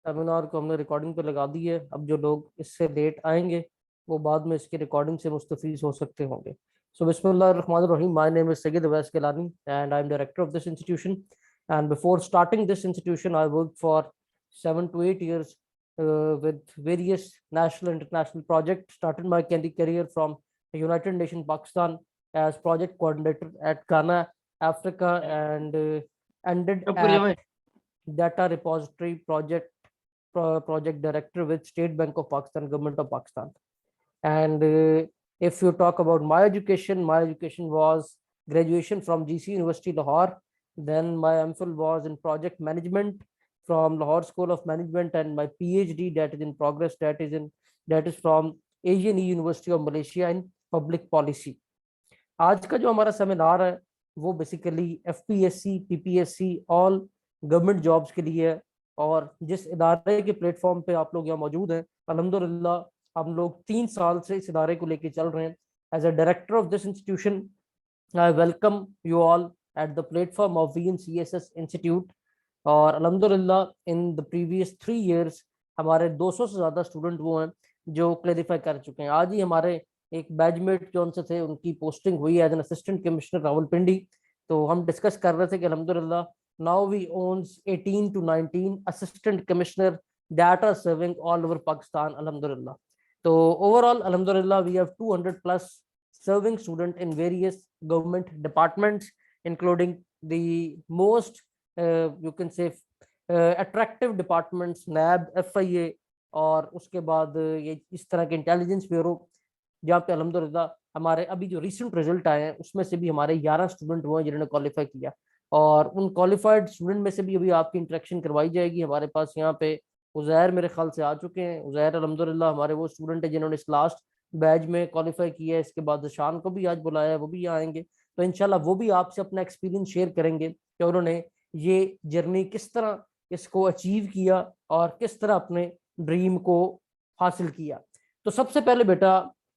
Seminar को हमने recording पे लगा दी है। अब जो लोग इससे लेट आएंगे वो बाद में इसकी रिकॉर्डिंग से मुस्तफीज हो सकते होंगे। सो बिस्मिल्लाहिर्रहमानिर्रहीम, my name is Syed Awais Gilani and I am director of this institution. And before starting this institution I work for 7 to 8 years with various national and international projects. Started my career from United Nations Pakistan as project coordinator at Ghana, Africa, and ended at data repository project director with State Bank of Pakistan, Government of Pakistan. And if you talk about my education was graduation from GC University Lahore. Then my MPhil was in project management from Lahore School of Management, and my PhD that is in progress, that is from Asian University of Malaysia in public policy. आज का जो हमारा seminar है वो basically FPSC, PPSC all government jobs के लिए है। और जिस इदारे के प्लेटफॉर्म पे आप लोग यहाँ मौजूद हैं, अल्हम्दुलिल्लाह हम लोग 3 साल से इस इदारे को लेके चल रहे हैं। As a director of this institution, I welcome you all at the platform of VNCSS institute. और अल्हम्दुलिल्लाह इन द प्रीवियस 3 years हमारे 200 से ज़्यादा स्टूडेंट वो हैं जो क्लेरिफाई कर चुके हैं। आज ही हमारे एक बैचमेट जो उनसे थे उनकी पोस्टिंग हुई as an assistant commissioner Rawalpindi. तो हम डिस्कस कर रहे थे कि अल्हम्दुलिल्लाह now we owns 18 to 19 assistant commissioner that are serving all over Pakistan, alhamdulillah. So overall, alhamdulillah, we have 200 plus serving student in various government departments, including the most, you can say, attractive departments, NAB, FIA, और उसके बाद ये इस तरह के intelligence bureau, जहाँ पे अल्हम्दुलिल्लाह हमारे अभी जो रिसेंट रिजल्ट आए हैं उसमें से भी हमारे 11 स्टूडेंट हुए हैं जिन्होंने क्वालिफाई किया। और उन क्वालिफाइड स्टूडेंट में से भी अभी आपकी इंटरेक्शन करवाई जाएगी। हमारे पास यहाँ पे उज़ैर मेरे ख्याल से आ चुके हैं। उज़ैर अल्हम्दुलिल्लाह हमारे वो स्टूडेंट है जिन्होंने इस लास्ट बैच में क्वालिफाई किया है। इसके बाद शान को भी आज बुलाया है, वो भी यहाँ आएंगे। तो इंशाल्लाह वो भी आपसे अपना एक्सपीरियंस शेयर करेंगे कि उन्होंने ये जर्नी किस तरह इसको अचीव किया और किस तरह अपने ड्रीम को हासिल किया। तो सबसे पहले बेटा,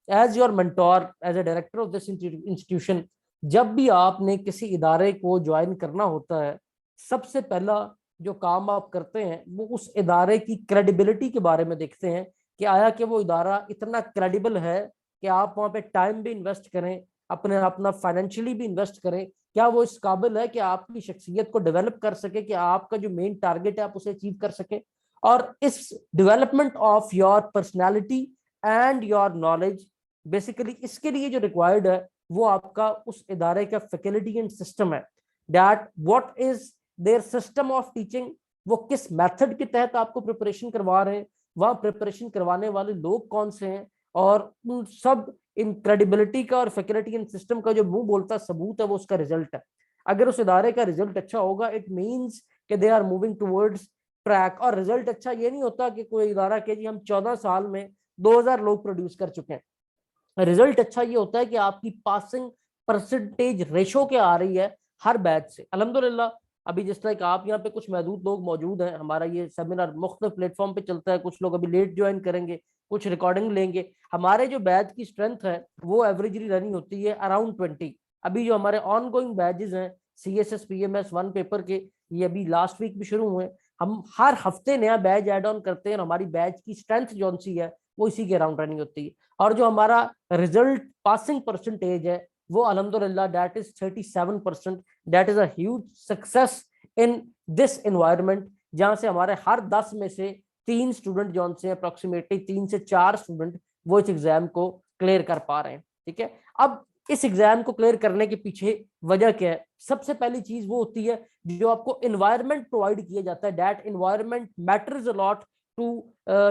as your mentor, as a director of this institution, जब भी आपने किसी इदारे को ज्वाइन करना होता है, सबसे पहला जो काम आप करते हैं वो उस इदारे की क्रेडिबिलिटी के बारे में देखते हैं कि आया कि वो इदारा इतना क्रेडिबल है कि आप वहाँ पे टाइम भी इन्वेस्ट करें, अपना फाइनेंशियली भी इन्वेस्ट करें। क्या वो इस काबिल है कि आपकी शख्सियत को डेवलप कर सके, कि आपका जो मेन टारगेट है आप उसे अचीव कर सके। और इस development of your personality and your knowledge, basically इसके लिए जो रिक्वायर्ड है वो आपका उस इदारे का फैकल्टी एंड सिस्टम है। That what is there system of teaching, वो किस मेथड के तहत आपको प्रिपरेशन करवा रहे हैं, वह प्रिपरेशन करवाने वाले लोग कौन से हैं, और उन सब इन क्रेडिबिलिटी का और फैकल्टी एंड सिस्टम का जो मुंह बोलता सबूत है वो उसका रिजल्ट है। अगर उस इदारे का रिजल्ट अच्छा होगा, इट मीन्स कि they are moving towards track. और रिजल्ट अच्छा ये नहीं होता कि कोई इदारा के जी हम 14 साल में 2000 लोग प्रोड्यूस कर चुके हैं। रिजल्ट अच्छा ये होता है कि आपकी पासिंग परसेंटेज रेशो क्या आ रही है हर बैच से। अल्हम्दुलिल्लाह अभी जिस तरह आप यहाँ पे कुछ महदूद लोग मौजूद हैं, हमारा ये सेमिनार मुख्तलिफ प्लेटफॉर्म पे चलता है, कुछ लोग अभी लेट ज्वाइन करेंगे, कुछ रिकॉर्डिंग लेंगे। हमारे जो बैच की स्ट्रेंथ है वो एवरेजली रनिंग होती है अराउंड 20। अभी जो हमारे ऑन गोइंग बैचेज हैं CSS PMS 1 पेपर के, ये अभी लास्ट वीक भी शुरू हुए। हम हर हफ्ते नया बैच ऐड ऑन करते हैं और हमारी बैच की स्ट्रेंथ जो सी है वो इसी के अराउंड रनिंग होती है। और जो हमारा रिजल्ट पासिंग परसेंटेज है वो अल्हम्दुलिल्लाह that is 37%। That is a huge success in this environment, जहां से हमारे हर 10 में से 3 स्टूडेंट जो से अप्रोक्सीमेटली 3 से 4 स्टूडेंट वो इस एग्जाम को क्लियर कर पा रहे हैं। ठीक है, अब इस एग्जाम को क्लियर करने के पीछे वजह क्या है? सबसे पहली चीज वो होती है जो आपको एनवायरनमेंट प्रोवाइड किया जाता है। That environment matters a lot to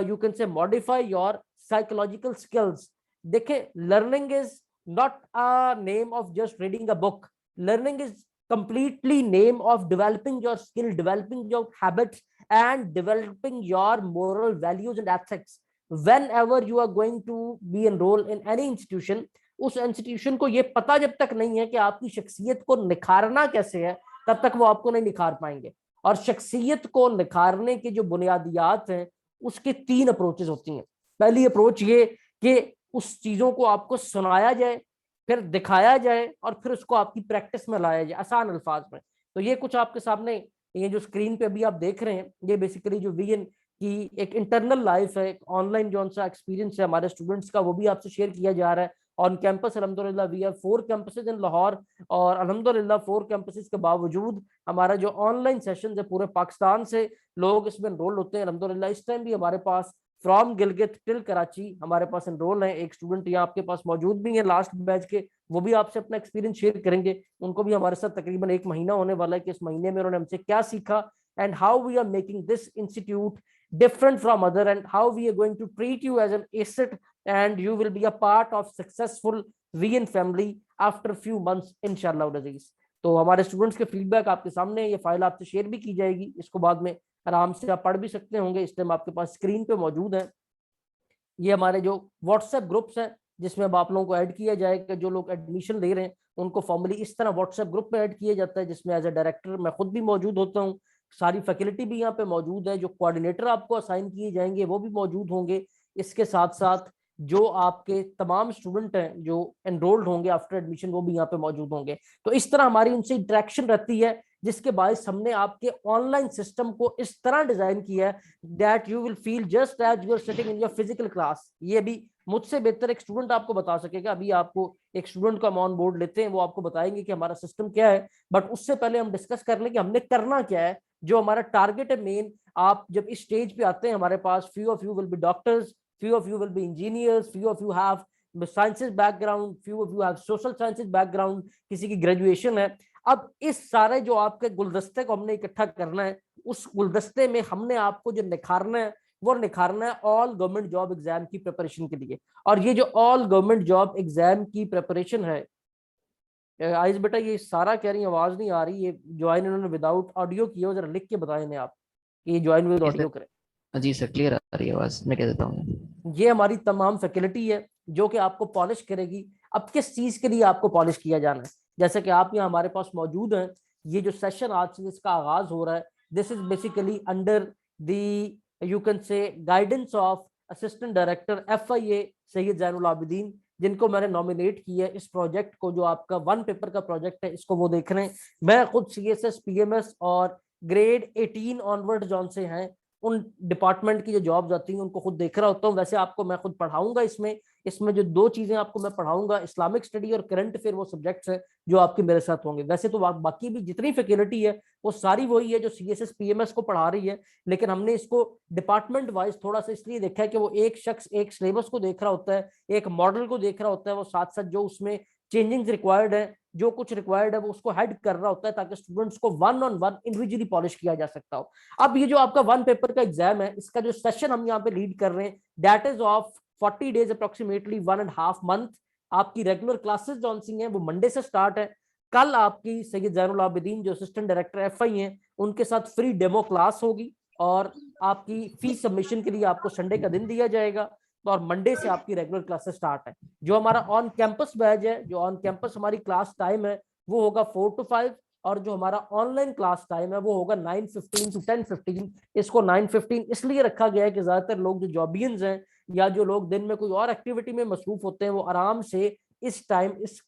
you can say modify your psychological skills. देखे, learning is not a name of just reading a book. Learning is completely name of developing your skill, developing your habits, and developing your moral values and ethics. Whenever you are going to be enrolled in any institution, उस institution को ये पता जब तक नहीं है कि आपकी शख्सियत को निखारना कैसे है, तब तक वो आपको नहीं निखार पाएंगे। और शख्सियत को निखारने के जो बुनियादियात हैं उसके 3 अप्रोचेस होती हैं। पहली अप्रोच ये कि उस चीजों को आपको सुनाया जाए, फिर दिखाया जाए, और फिर उसको आपकी प्रैक्टिस में लाया जाए आसान अल्फाज में। तो ये कुछ आपके सामने ये जो स्क्रीन पे अभी आप देख रहे हैं, ये बेसिकली जो कि एक इंटरनल लाइफ है, एक ऑनलाइन जो सा एक्सपीरियंस है हमारे स्टूडेंट्स का, वो भी आपसे शेयर किया जा रहा है ऑन कैंपस। अल्हम्दुलिल्लाह वी हैव 4 कैंपसेस इन लाहौर, और अल्हम्दुलिल्लाह 4 कैंपसेस के बावजूद हमारा जो ऑनलाइन सेशन है पूरे पाकिस्तान से लोग इसमें एनरोल होते हैं अल्हम्दुलिल्लाह। इस टाइम भी हमारे पास फ्रॉम गिलगित टिल कराची हमारे पास एनरोल है। एक स्टूडेंट यहाँ आपके पास मौजूद भी है लास्ट बैच के, वो भी आपसे अपना एक्सपीरियंस शेयर करेंगे। उनको भी हमारे साथ तकरीबन 1 महीना होने वाला है कि इस महीने में उन्होंने हमसे क्या सीखा, and how we are making this institute different from other, and how we are going to treat you as an asset, and you will be a part of successful VN family after few months inshallah अजीज। तो हमारे students के feedback आपके सामने, ये file आपसे share भी की जाएगी, इसको बाद में आराम से आप पढ़ भी सकते होंगे, इस टाइम आपके पास स्क्रीन पे मौजूद है। ये हमारे जो व्हाट्सएप ग्रुप्स हैं जिसमें अब आप लोगों को ऐड किया जाएगा, जो लोग एडमिशन ले रहे हैं उनको फॉर्मली इस तरह व्हाट्सएप ग्रुप में ऐड किया जाता है, जिसमें एज ए डायरेक्टर मैं खुद भी मौजूद होता हूँ, सारी फैकल्टी भी यहाँ पे मौजूद है, जो कोऑर्डिनेटर आपको असाइन किए जाएंगे वो भी मौजूद होंगे। इसके साथ साथ जो आपके तमाम स्टूडेंट हैं जो एनरोल्ड होंगे आफ्टर एडमिशन वो भी यहाँ पे मौजूद होंगे। तो इस तरह हमारी उनसे इंटरेक्शन रहती है, जिसके बायस हमने आपके ऑनलाइन सिस्टम को इस तरह डिजाइन किया है that you will feel just as you are sitting in your physical class. ये भी मुझसे बेहतर एक स्टूडेंट आपको बता सकेगा। अभी आपको एक स्टूडेंट का ऑन बोर्ड लेते हैं, वो आपको बताएंगे कि हमारा सिस्टम क्या है, बट उससे पहले हम डिस्कस कर लें कि हमने करना क्या है, जो हमारा टारगेट है मेन। आप जब इस स्टेज पे आते हैं हमारे पास, few of you will be doctors, few of you will be engineers, few of you have sciences background, few of you have social sciences background, किसी की ग्रेजुएशन है। अब इस सारे जो आपके गुलदस्ते को हमने इकट्ठा करना है, उस गुलदस्ते में हमने आपको जो निखारना है वो निखारना है ऑल गवर्नमेंट जॉब एग्जाम की प्रिपरेशन के लिए। और ये जो ऑल गवर्नमेंट जॉब एग्जाम की प्रिपरेशन है, आइज बेटा ये सारा कह रही आवाज नहीं आ रही, ये ज्वाइन इन्होंने विदाउट ऑडियो किया, जरा लिख के बताएं इन्हें आप कि ये ज्वाइन विद ऑडियो करें। जी सर, क्लियर आ रही है आवाज, मैं कह देता हूँ। ये हमारी तमाम फैकल्टी है जो कि आपको पॉलिश करेगी। अब किस चीज के लिए आपको पॉलिश किया जाना है, जैसे कि आप यहाँ हमारे पास मौजूद हैं, ये जो सेशन आज से जिसका आगाज हो रहा है, this is basically under the you can से guidance of assistant director FIA Syed Zainul Abidin, जिनको मैंने नॉमिनेट किया है इस प्रोजेक्ट को, जो आपका 1 पेपर का प्रोजेक्ट है, इसको वो देख रहे हैं। मैं खुद CSS PMS और ग्रेड 18 ऑनवर्ड जॉन से हैं, उन डिपार्टमेंट की जो जॉब्स आती हैं उनको खुद देख रहा होता हूँ। वैसे आपको मैं खुद पढ़ाऊंगा इसमें इसमें जो 2 चीजें आपको मैं पढ़ाऊंगा, इस्लामिक स्टडी और करंट अफेयर, वो सब्जेक्ट्स हैं जो आपके मेरे साथ होंगे। वैसे तो बाकी भी जितनी फैकल्टी है वो सारी वही है जो CSS PMS को पढ़ा रही है, लेकिन हमने इसको डिपार्टमेंट वाइज थोड़ा सा इसलिए देखा है कि वो एक शख्स एक सिलेबस को देख रहा होता है, एक मॉडल को देख रहा होता है, वो साथ साथ जो उसमें चेंजिंग रिक्वायर्ड है, जो कुछ रिक्वायर्ड है वो उसको हेड कर रहा होता है, ताकि स्टूडेंट्स को 1-on-1 इंडिविजुअली पॉलिश किया जा सकता हो। अब ये जो आपका 1 पेपर का एग्जाम है, इसका जो सेशन हम यहाँ पे लीड कर रहे हैं, that is of 40 days approximately 1.5 month. आपकी रेगुलर क्लासेस जॉन सी हैं वो मंडे से स्टार्ट है। कल आपकी सैयद जैनुल आबिदीन जो असिस्टेंट डायरेक्टर FI हैं उनके साथ फ्री डेमो क्लास होगी, और आपकी फीस सबमिशन के लिए आपको संडे का दिन दिया जाएगा, और मंडे से आपकी रेगुलर क्लासेस स्टार्ट है। जो हमारा ऑन कैंपस बैच है, जो ऑन कैंपस हमारी क्लास टाइम है वो होगा 4 to 5, और जो हमारा ऑनलाइन क्लास टाइम है वो होगा 9:15 to 10:15। इसको 9:15 इसलिए रखा गया है कि ज्यादातर लोग जो जॉबियंस हैं या जो लोग दिन में कोई और एक्टिविटी में मसरूफ होते हैं वो आराम से इस टाइम इस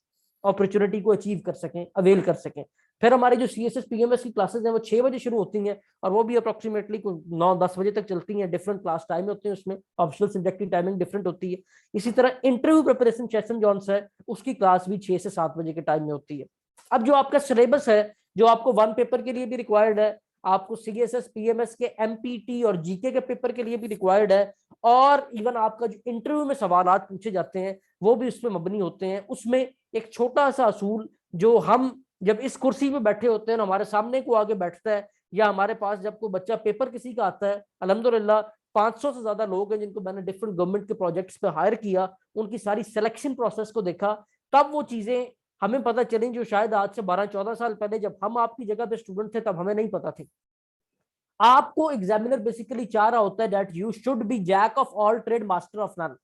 अपॉर्चुनिटी को अचीव कर सकें, अवेल कर सकें। फिर हमारी जो CSS PMS की क्लासेस हैं वो 6 बजे शुरू होती हैं, और वो भी अप्रोक्सीमेटली 9-10 बजे तक चलती हैं। डिफरेंट क्लास टाइम होते हैं, उसमें ऑप्शनल सब्जेक्ट की टाइमिंग डिफरेंट होती है। इसी तरह इंटरव्यू प्रिपरेशन सेशन जॉन है उसकी क्लास भी 6 से 7 बजे के टाइम में होती है। अब जो आपका सिलेबस है जो आपको 1 पेपर के लिए भी रिक्वायर्ड है, आपको CSS PMS के MPT और GK के पेपर के लिए भी रिक्वायर्ड है, और इवन आपका जो इंटरव्यू में सवालात पूछे जाते हैं वो भी उसमें मबनी होते हैं। उसमें एक छोटा सा असूल, जो हम जब इस कुर्सी पे बैठे होते हैं ना, हमारे सामने को आगे बैठता है, या हमारे पास जब कोई बच्चा पेपर किसी का आता है, अल्हम्दुलिल्लाह 500 से ज्यादा लोग हैं जिनको मैंने डिफरेंट गवर्नमेंट के प्रोजेक्ट्स पे हायर किया, उनकी सारी सिलेक्शन प्रोसेस को देखा, तब वो चीजें हमें पता चली जो शायद आज से 12-14 साल पहले जब हम आपकी जगह पे स्टूडेंट थे तब हमें नहीं पता थी। आपको एग्जामिनर बेसिकली चाह रहा होता है that you should be jack of all trade master of none.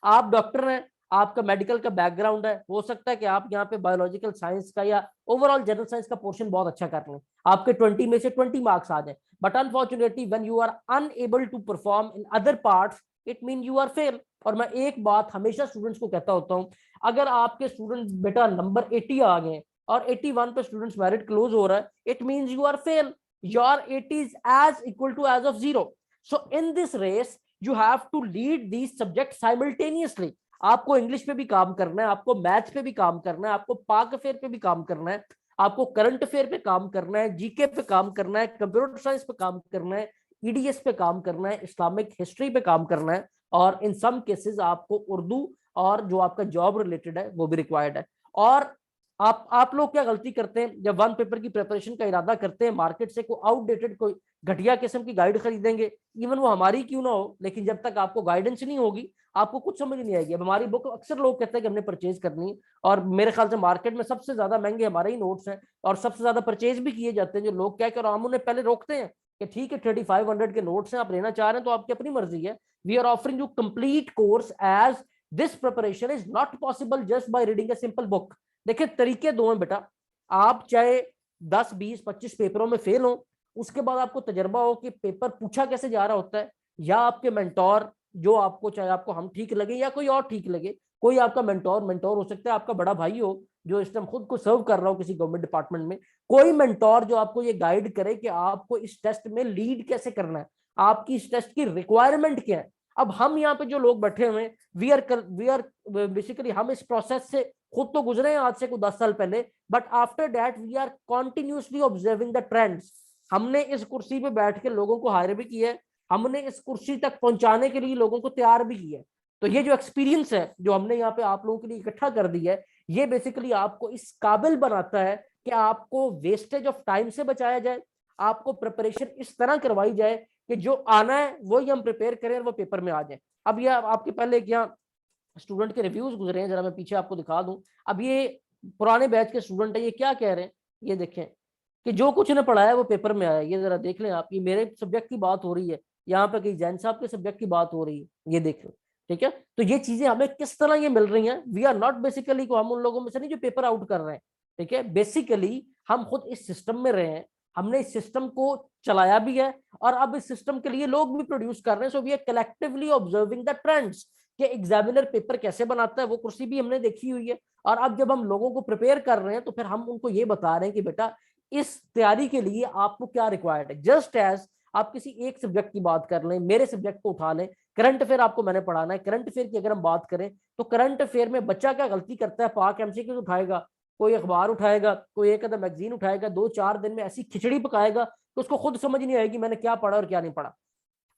आप डॉक्टर हैं, आपका मेडिकल का बैकग्राउंड है, हो सकता है कि आप यहाँ पे बायोलॉजिकल साइंस का या ओवरऑल जनरल साइंस का पोर्शन बहुत अच्छा कर लें, आपके 20 में से 20 मार्क्स आ जाए, but unfortunately when you are unable to perform in other parts it mean you are fail. और मैं एक बात हमेशा स्टूडेंट्स को कहता होता हूँ, अगर आपके स्टूडेंट बेटा नंबर 80 आ गए और 81 पे स्टूडेंट्स मेरिट क्लोज हो रहा है, it means you are fail, your 80 is as equal to as of 0। So in this race you have to lead these subject simultaneously. आपको इंग्लिश पे भी काम करना है, आपको मैथ्स पे भी काम करना है, आपको पाक अफेयर पे भी काम करना है, आपको करंट अफेयर पे काम करना है, जीके पे काम करना है, कंप्यूटर साइंस पे काम करना है, ईडीएस पे काम करना है, इस्लामिक हिस्ट्री पे काम करना है, और इन सम केसेस आपको उर्दू और जो आपका जॉब रिलेटेड है वो भी रिक्वायर्ड है। और आप लोग क्या गलती करते हैं, जब वन पेपर की प्रिपरेशन का इरादा करते हैं, मार्केट से कोई आउटडेटेड कोई घटिया किस्म की गाइड खरीदेंगे, इवन वो हमारी क्यों ना हो, लेकिन जब तक आपको गाइडेंस नहीं होगी आपको कुछ समझ नहीं आएगी। अब हमारी बुक अक्सर लोग कहते हैं कि हमने परचेज करनी है, और मेरे ख्याल से मार्केट में सबसे ज्यादा महंगे हमारे ही नोट्स हैं, और सबसे ज्यादा परचेज भी किए जाते हैं। जो लोग क्या कर, हम उन्हें पहले रोकते हैं कि ठीक है 3500 के नोट्स हैं, आप लेना चाह रहे हैं तो आपकी अपनी मर्जी है। We are offering you complete course as this preparation is not possible just by reading a simple book. देखिए तरीके दो हैं बेटा, आप चाहे 10 20 25 पेपरों में फेल हो, उसके बाद आपको तजर्बा हो कि पेपर पूछा कैसे जा रहा होता है, या आपके मेंटोर जो आपको, चाहे आपको हम ठीक लगे या कोई और ठीक लगे, कोई आपका मेंटोर हो सकता है, आपका बड़ा भाई हो जो इस टाइम खुद को सर्व कर रहा हो किसी गवर्नमेंट डिपार्टमेंट में, कोई मेंटोर जो आपको ये गाइड करे कि आपको इस टेस्ट में लीड कैसे करना है, आपकी इस टेस्ट की रिक्वायरमेंट क्या है। अब हम यहाँ पे जो लोग बैठे हुए हैं, वी आर बेसिकली, हम इस प्रोसेस से खुद तो गुजरे हैं आज से कुछ 10 साल पहले, but after that we are continuously observing the trends. हमने इस कुर्सी पे बैठ के लोगों को हायर भी किया है, हमने इस कुर्सी तक पहुंचाने के लिए लोगों को तैयार भी किया है। तो ये जो एक्सपीरियंस है जो हमने यहाँ पे आप लोगों के लिए इकट्ठा कर दिया है, ये बेसिकली आपको इस काबिल बनाता है कि आपको वेस्टेज ऑफ टाइम से बचाया जाए, आपको प्रिपरेशन इस तरह करवाई जाए कि जो आना है वही हम प्रिपेयर करें और वो पेपर में आ जाए। अब ये आपके पहले क्या स्टूडेंट के रिव्यूज गुजरे हैं, जरा मैं पीछे आपको दिखा दूं। अब ये पुराने बैच के स्टूडेंट है, ये क्या कह रहे हैं, ये देखें कि जो कुछ इन्हें पढ़ाया वो पेपर में आया। ये जरा देख लें आप, ये मेरे सब्जेक्ट की बात हो रही है, यहाँ पे कहीं जैन साहब के सब्जेक्ट की बात हो रही है, ये देख लो। ठीक है, तो ये चीजें हमें किस तरह ये मिल रही हैं। वी आर नॉट बेसिकली को हम उन लोगों में से नहीं जो पेपर आउट कर रहे हैं। ठीक है, बेसिकली हम खुद इस सिस्टम में रहे हैं, हमने इस सिस्टम को चलाया भी है, और अब इस सिस्टम के लिए लोग भी प्रोड्यूस कर रहे हैं। So we are collectively observing the trends कि एग्जामिनर पेपर कैसे बनाता है, वो कुर्सी भी हमने देखी हुई है। और अब जब हम लोगों को प्रिपेयर कर रहे हैं तो फिर हम उनको ये बता रहे हैं कि बेटा इस तैयारी के लिए आपको क्या रिक्वायर्ड है। जस्ट एज आप किसी एक सब्जेक्ट की बात कर लें, मेरे सब्जेक्ट को उठा लें, करंट अफेयर आपको मैंने पढ़ाना है, करंट अफेयर की अगर हम बात करें तो करंट अफेयर में बच्चा क्या गलती करता है, पाक एमसीक्यू उठाएगा, कोई अखबार उठाएगा, कोई एक आधा मैगजीन उठाएगा, 2-4 दिन में ऐसी खिचड़ी पकाएगा तो उसको खुद समझ नहीं आएगी मैंने क्या पढ़ा और क्या नहीं पढ़ा।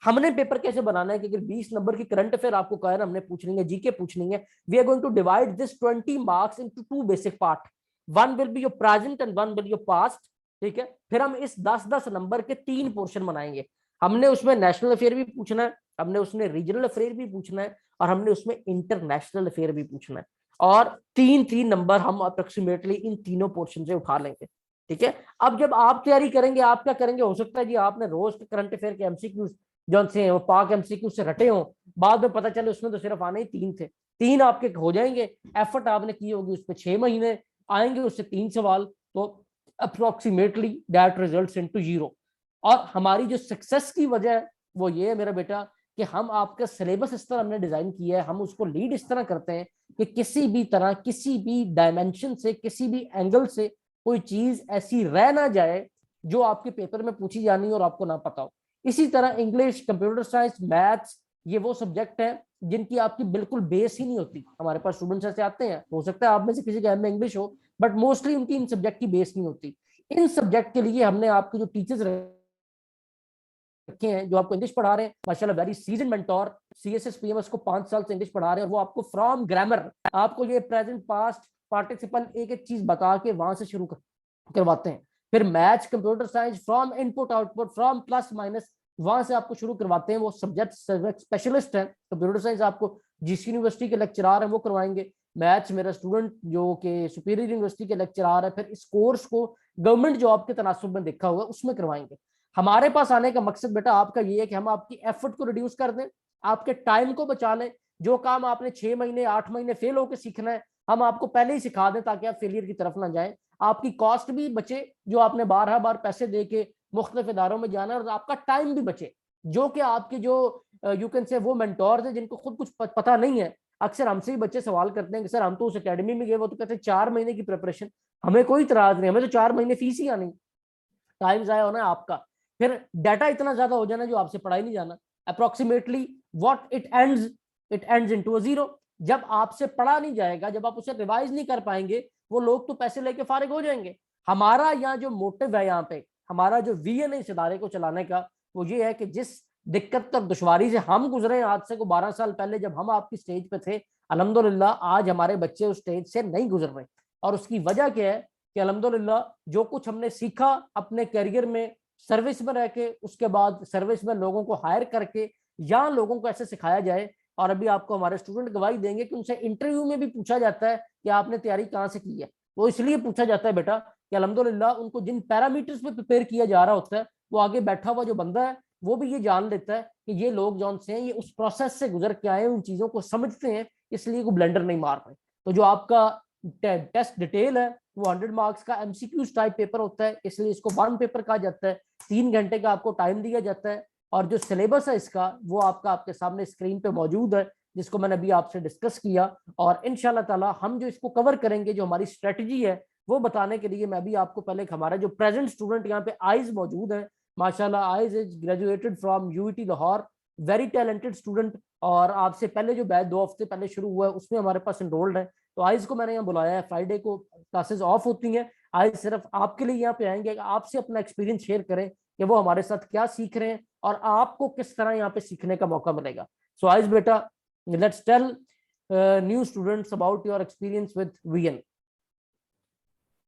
हमने पेपर कैसे बनाना है कि अगर 20 नंबर की करंट अफेयर आपको कहा है हमने पूछनी है, जीके पूछनी है, we are going to divide this 20 marks into 2 basic part, one will be your present and one will your past. ठीक है, फिर हम इस 10-10 नंबर के 3 पोर्शन बनाएंगे। हमने उसमें नेशनल अफेयर भी पूछना है, हमने उसमें रीजनल अफेयर भी पूछना है, और हमने उसमें इंटरनेशनल अफेयर भी पूछना है, और 3-3 नंबर हम अप्रोक्सीमेटली इन तीनों पोर्शन से उठा लेंगे। ठीक है, अब जब आप तैयारी करेंगे आप क्या करेंगे, हो सकता है जी आपने रोज करंट अफेयर के एमसीक्यूज जो से वो पाक एमसीक्यू से रटे हो, बाद में पता चले उसमें तो सिर्फ आने ही 3 थे, 3 आपके हो जाएंगे, एफर्ट आपने की होगी उस पर 6 महीने, आएंगे उससे 3 सवाल, तो अप्रोक्सीमेटली दैट रिजल्ट्स इनटू 0। और हमारी जो सक्सेस की वजह है वो ये है मेरा बेटा कि हम आपका सिलेबस इस तरह हमने डिजाइन किया है, हम उसको लीड इस तरह करते हैं कि किसी भी तरह, किसी भी डायमेंशन से, किसी भी एंगल से कोई चीज ऐसी रह ना जाए जो आपके पेपर में पूछी जानी हो और आपको ना पता हो। इसी तरह इंग्लिश, कंप्यूटर साइंस, मैथ्स, ये वो सब्जेक्ट हैं जिनकी आपकी बिल्कुल बेस ही नहीं होती। हमारे पास स्टूडेंट्स ऐसे आते हैं, हो सकता है आप में से किसी के में इंग्लिश हो, बट मोस्टली उनकी इन सब्जेक्ट की बेस नहीं होती। इन सब्जेक्ट के लिए हमने आपके जो टीचर्स रखे हैं जो आपको इंग्लिश पढ़ा रहे हैं, माशाल्लाह very season mentor, CSS PMS को 5 साल से इंग्लिश पढ़ा रहे हैं, और वो आपको फ्रॉम ग्रामर, आपको ये प्रेजेंट पास्ट पार्टिसिपल एक एक चीज बता के वहां से शुरू करवाते हैं। फिर maths, computer science, from input output, from plus minus, वहां से आपको शुरू करवाते हैं। वो सब्जेक्ट स्पेशलिस्ट हैं। कंप्यूटर साइंस आपको जिस यूनिवर्सिटी के लेक्चरार हैं वो करवाएंगे, मैथ्स मेरा स्टूडेंट जो कि सुपीरियर यूनिवर्सिटी के लेक्चरार है, फिर इस कोर्स को गवर्नमेंट जॉब के तनासुब में देखा हुआ उसमें करवाएंगे। हमारे पास आने का मकसद बेटा आपका ये है कि हम आपकी एफर्ट को रिड्यूस कर दें, आपके टाइम को बचा लें। जो काम आपने 6 महीने 8 महीने फेल होकर सीखना है हम आपको पहले ही सिखा दें ताकि आप फेलियर की तरफ ना जाएं, आपकी कॉस्ट भी बचे जो आपने बार पैसे दे के मुख्तलिफ इदारों में जाना है, और आपका टाइम भी बचे। जो कि आपके जो यू कैन से वो मेंटोर्स हैं जिनको खुद कुछ पता नहीं है, अक्सर हमसे ही बच्चे सवाल करते हैं कि सर हम तो उस एकेडमी में गए, वो तो कहते हैं 4 महीने की प्रिपरेशन, हमें कोई इतराज नहीं, हमें तो 4 महीने फीस ही आनी, टाइम जाया होना है आपका। फिर डाटा इतना ज्यादा हो जाना जो आपसे पढ़ाई नहीं जाना। Approximately what it ends into a zero. जब आपसे पढ़ा नहीं जाएगा, जब आप उसे रिवाइज नहीं कर पाएंगे, वो लोग तो पैसे लेके फारिग हो जाएंगे। हमारा यहाँ जो मोटिव है, यहाँ पे हमारा जो विजन है इस इदारे को चलाने का, वो ये है कि जिस दिक्कत और दुश्वारी से हम गुजरे आज से को 12 साल पहले जब हम आपकी स्टेज पे थे, अल्हम्दुलिल्लाह आज हमारे बच्चे उस स्टेज से नहीं गुजर रहे। और उसकी वजह क्या है कि अल्हम्दुलिल्लाह जो कुछ हमने सीखा अपने करियर में, सर्विस में रह के, उसके बाद सर्विस में लोगों को हायर करके, या लोगों को ऐसे सिखाया जाए। और अभी आपको हमारे स्टूडेंट गवाही देंगे कि उनसे इंटरव्यू में भी पूछा जाता है कि आपने तैयारी कहाँ से की है। वो इसलिए पूछा जाता है बेटा कि अल्हम्दुलिल्लाह उनको जिन पैरामीटर्स पे प्रिपेयर किया जा रहा होता है, वो आगे बैठा हुआ जो बंदा है वो भी ये जान लेता है कि ये लोग जौन से हैं ये उस प्रोसेस से गुजर के आए, उन चीजों को समझते हैं, इसलिए वो ब्लेंडर नहीं मार रहे। तो जो आपका टेस्ट डिटेल है वो 100 मार्क्स का एमसीक्यूज टाइप पेपर होता है, इसलिए इसको वन पेपर कहा जाता है। 3 घंटे का आपको टाइम दिया जाता है, और जो सिलेबस है इसका वो आपका आपके सामने स्क्रीन पे मौजूद है, जिसको मैंने अभी आपसे डिस्कस किया। और इंशाल्लाह ताला हम जो इसको कवर करेंगे, जो हमारी स्ट्रेटजी है वो बताने के लिए मैं अभी आपको पहले हमारा जो प्रेजेंट स्टूडेंट यहाँ पे आइज मौजूद है, माशाल्लाह eyes is graduated from UET Lahore, very talented student. और आपसे पहले जो बैच 2 हफ्ते पहले शुरू हुआ है उसमें हमारे पास एनरोल्ड है। तो आइज को मैंने यहाँ बुलाया है, फ्राइडे को क्लासेस ऑफ होती हैं, आइज सिर्फ आपके लिए यहाँ पे आएंगे, आपसे अपना एक्सपीरियंस शेयर करें कि वो हमारे साथ क्या सीख रहे हैं और आपको किस तरह यहाँ पे सीखने का मौका मिलेगा। सो आइज बेटा, let's tell new students about your experience with VN.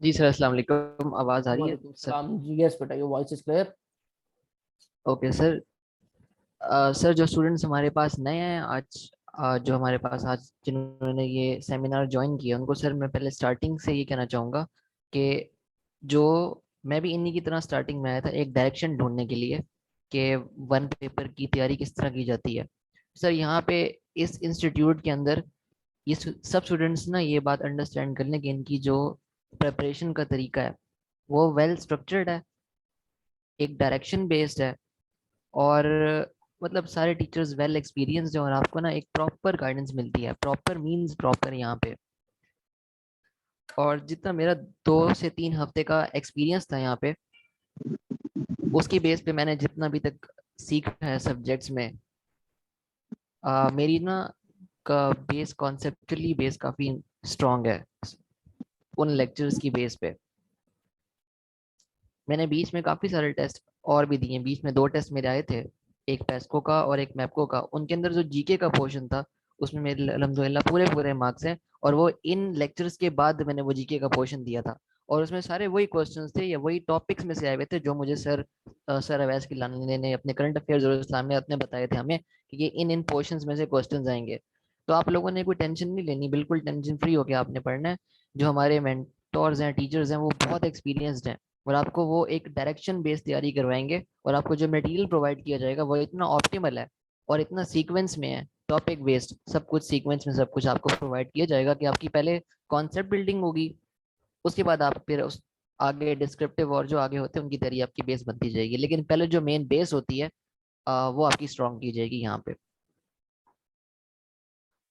जी सर, अस्सलाम वालेकुम। आवाज आ रही है वालेकुम सर? सलाम जी, यस बेटा, your voice is clear. Okay sir. Sir, जो स्टूडेंट्स हमारे पास नए हैं आज, जो हमारे पास आज जिन्होंने ये सेमिनार ज्वाइन किया, उनको सर मैं पहले स्टार्टिंग से ये कहना चाहूँगा कि जो मैं भी इन्हीं की तरह स्टार्टिंग में आया था एक डायरेक्शन ढूंढने के लिए कि वन पेपर की तैयारी किस तरह की जाती है। सर, यहाँ पे इस इंस्टीट्यूट के अंदर ये सब स्टूडेंट्स ना ये बात अंडरस्टैंड कर लें कि इनकी जो प्रिपरेशन का तरीका है वो वेल स्ट्रक्चर्ड है, एक डायरेक्शन बेस्ड है, और मतलब सारे टीचर्स वेल एक्सपीरियंस्ड हैं, और आपको ना एक प्रॉपर गाइडेंस मिलती है। प्रॉपर मींस प्रॉपर यहाँ पे। और जितना मेरा 2 से 3 हफ्ते का एक्सपीरियंस था यहाँ पे, उसकी बेस पे मैंने जितना अभी तक सीखा है सब्जेक्ट्स में, मेरी ना का बेस, कॉन्सेप्चुअली बेस काफ़ी स्ट्रांग है उन लेक्चर्स की बेस पे। मैंने बीच में काफ़ी सारे टेस्ट और भी दिए। बीच में 2 टेस्ट मेरे आए थे, एक पेस्को का और एक मैप्को का। उनके अंदर जो जीके का पोर्शन था उसमें मेरे अल्हम्दुलिल्लाह पूरे पूरे मार्क्स हैं, और वो इन लेक्चर्स के बाद मैंने वो जीके का पोर्शन दिया था। और उसमें सारे वही क्वेश्चंस थे या वही टॉपिक्स में से आए हुए थे जो मुझे सर अवैस किलानी ने अपने करंट अफेयर्स और इस्लामियात में बताए थे हमें कि ये इन पोर्शंस में से क्वेश्चंस आएंगे। तो आप लोगों ने कोई टेंशन नहीं लेनी, बिल्कुल टेंशन फ्री होकर आपने पढ़ना है। जो हमारे मेंटोर्स हैं, टीचर्स हैं, वो बहुत एक्सपीरियंस्ड हैं, और आपको वो एक डायरेक्शन बेस्ड तैयारी करवाएंगे। और आपको जो मटेरियल प्रोवाइड किया जाएगा वो इतना ऑप्टिमल है और इतना सीक्वेंस में है, टॉपिक बेस्ड, सब कुछ सीक्वेंस में सब कुछ आपको प्रोवाइड किया जाएगा कि आपकी पहले कॉन्सेप्ट बिल्डिंग होगी, उसके बाद आप फिर उस आगे डिस्क्रिप्टिव और जो आगे होते हैं उनकी तैयारी आपकी बेस बनती जाएगी। लेकिन पहले जो मेन बेस होती है वो आपकी स्ट्रॉन्ग की जाएगी यहाँ पे।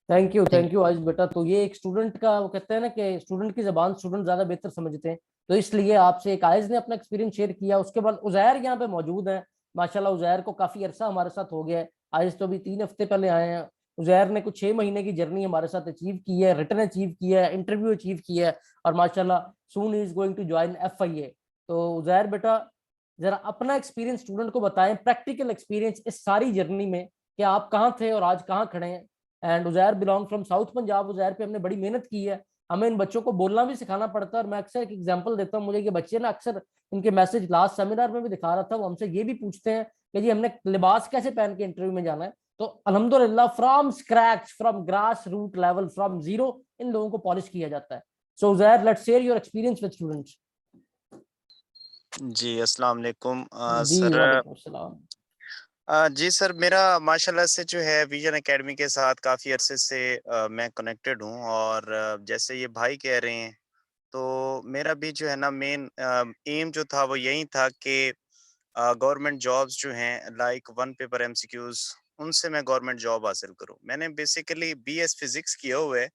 थैंक यू आज बेटा। तो ये एक स्टूडेंट का, वो कहते हैं ना कि स्टूडेंट की जबान स्टूडेंट ज्यादा बेहतर समझते हैं, तो इसलिए आपसे एक आयज ने अपना एक्सपीरियंस शेयर किया। उसके बाद उजैर यहाँ पे मौजूद है, माशाल्लाह उजैर को काफी अरसा हमारे साथ हो गया है। आयज तो अभी 3 हफ्ते पहले आए हैं। उजैर ने कुछ 6 महीने की जर्नी हमारे साथ अचीव की है, रिटर्न अचीव किया है, इंटरव्यू अचीव किया है, और माशाल्लाह soon is going to join FIA। तो उजैर बेटा, जरा अपना एक्सपीरियंस स्टूडेंट को बताएं, प्रैक्टिकल एक्सपीरियंस इस सारी जर्नी में, कि आप कहाँ थे और आज कहाँ खड़े हैं। And Uzair belong from south Punjab. Uzair पे हमने बड़ी मेहनत की है, हमें इन बच्चों को बोलना भी सिखाना पड़ता है। और मैं अक्सर एक एग्जांपल देता हूँ, मुझे ये बच्चे ना अक्सर इनके मैसेज लास्ट सेमिनार में भी दिखा रहा था, वो हमसे ये भी पूछते हैं कि जी हमने लिबास कैसे पहन के इंटरव्यू में जाना है। तो अल्हम्दुलिल्लाह from scratch, from grass root level, from zero इन लोगों को पॉलिश किया जाता है। So Uzair, let's share your experience with students. जी अस्सलाम वालेकुम जी सर। वालेकुम सलाम। जी सर, मेरा माशाल्लाह से जो है विजन एकेडमी के साथ काफ़ी अरसे से मैं कनेक्टेड हूँ, और जैसे ये भाई कह रहे हैं, तो मेरा भी जो है ना मेन एम जो था वो यही था कि गवर्नमेंट जॉब्स जो हैं लाइक वन पेपर एमसीक्यूज, उनसे मैं गवर्नमेंट जॉब हासिल करूँ। मैंने बेसिकली बीएस फिजिक्स किया हुआ है,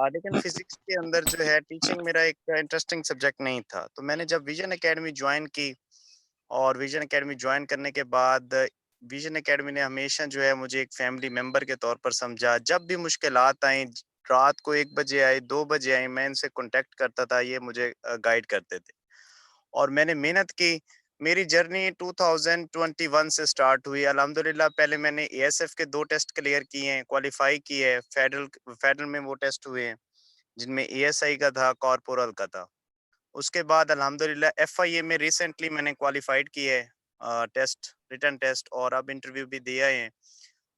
लेकिन फिजिक्स के अंदर जो है टीचिंग मेरा एक इंटरेस्टिंग सब्जेक्ट नहीं था। तो मैंने जब विजन एकेडमी ज्वाइन की, और विजन एकेडमी ज्वाइन करने के बाद विजन एकेडमी ने हमेशा जो है मुझे एक फैमिली मेंबर के तौर पर समझा। जब भी मुश्किलात आई, रात को 1 बजे आई, 2 बजे आई, मैं इनसे कॉन्टैक्ट करता था, ये मुझे गाइड करते थे और मैंने मेहनत की। मेरी जर्नी 2021 से स्टार्ट हुई। अल्हम्दुलिल्लाह पहले मैंने एएसएफ के 2 टेस्ट क्लियर किए हैं, क्वालीफाई की है। फेडरल में वो टेस्ट हुए हैं, जिनमें एएसआई का था, कॉर्पोरल का था। उसके बाद अल्हम्दुलिल्लाह एफआईए में रिसेंटली मैंने क्वालिफाइड की है टेस्ट, रिटन टेस्ट, और अब इंटरव्यू भी दिया है।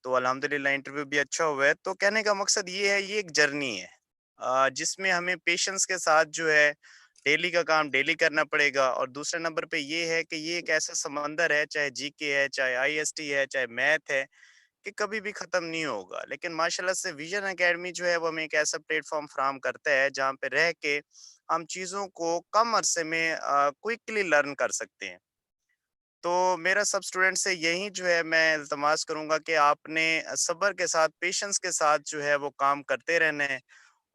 तो अल्हम्दुलिल्लाह इंटरव्यू भी अच्छा हुआ है। तो कहने का मकसद ये है, ये एक जर्नी है जिसमें हमें पेशेंस के साथ जो है डेली का काम डेली करना पड़ेगा। और दूसरे नंबर पे ये है कि ये एक ऐसा समंदर है, चाहे जीके है, चाहे आईएसटी है, चाहे मैथ है, कि कभी भी खत्म नहीं होगा। लेकिन माशाल्लाह से विजन एकेडमी जो है वो हमें एक ऐसा प्लेटफॉर्म फराहम करता है जहाँ पे रह के हम चीज़ों को कम अरसे में क्विकली लर्न कर सकते हैं। तो मेरा सब स्टूडेंट से यही जो है मैं इल्तमास करूँगा कि आपने सब्र के साथ, पेशेंस के साथ जो है वो काम करते रहना है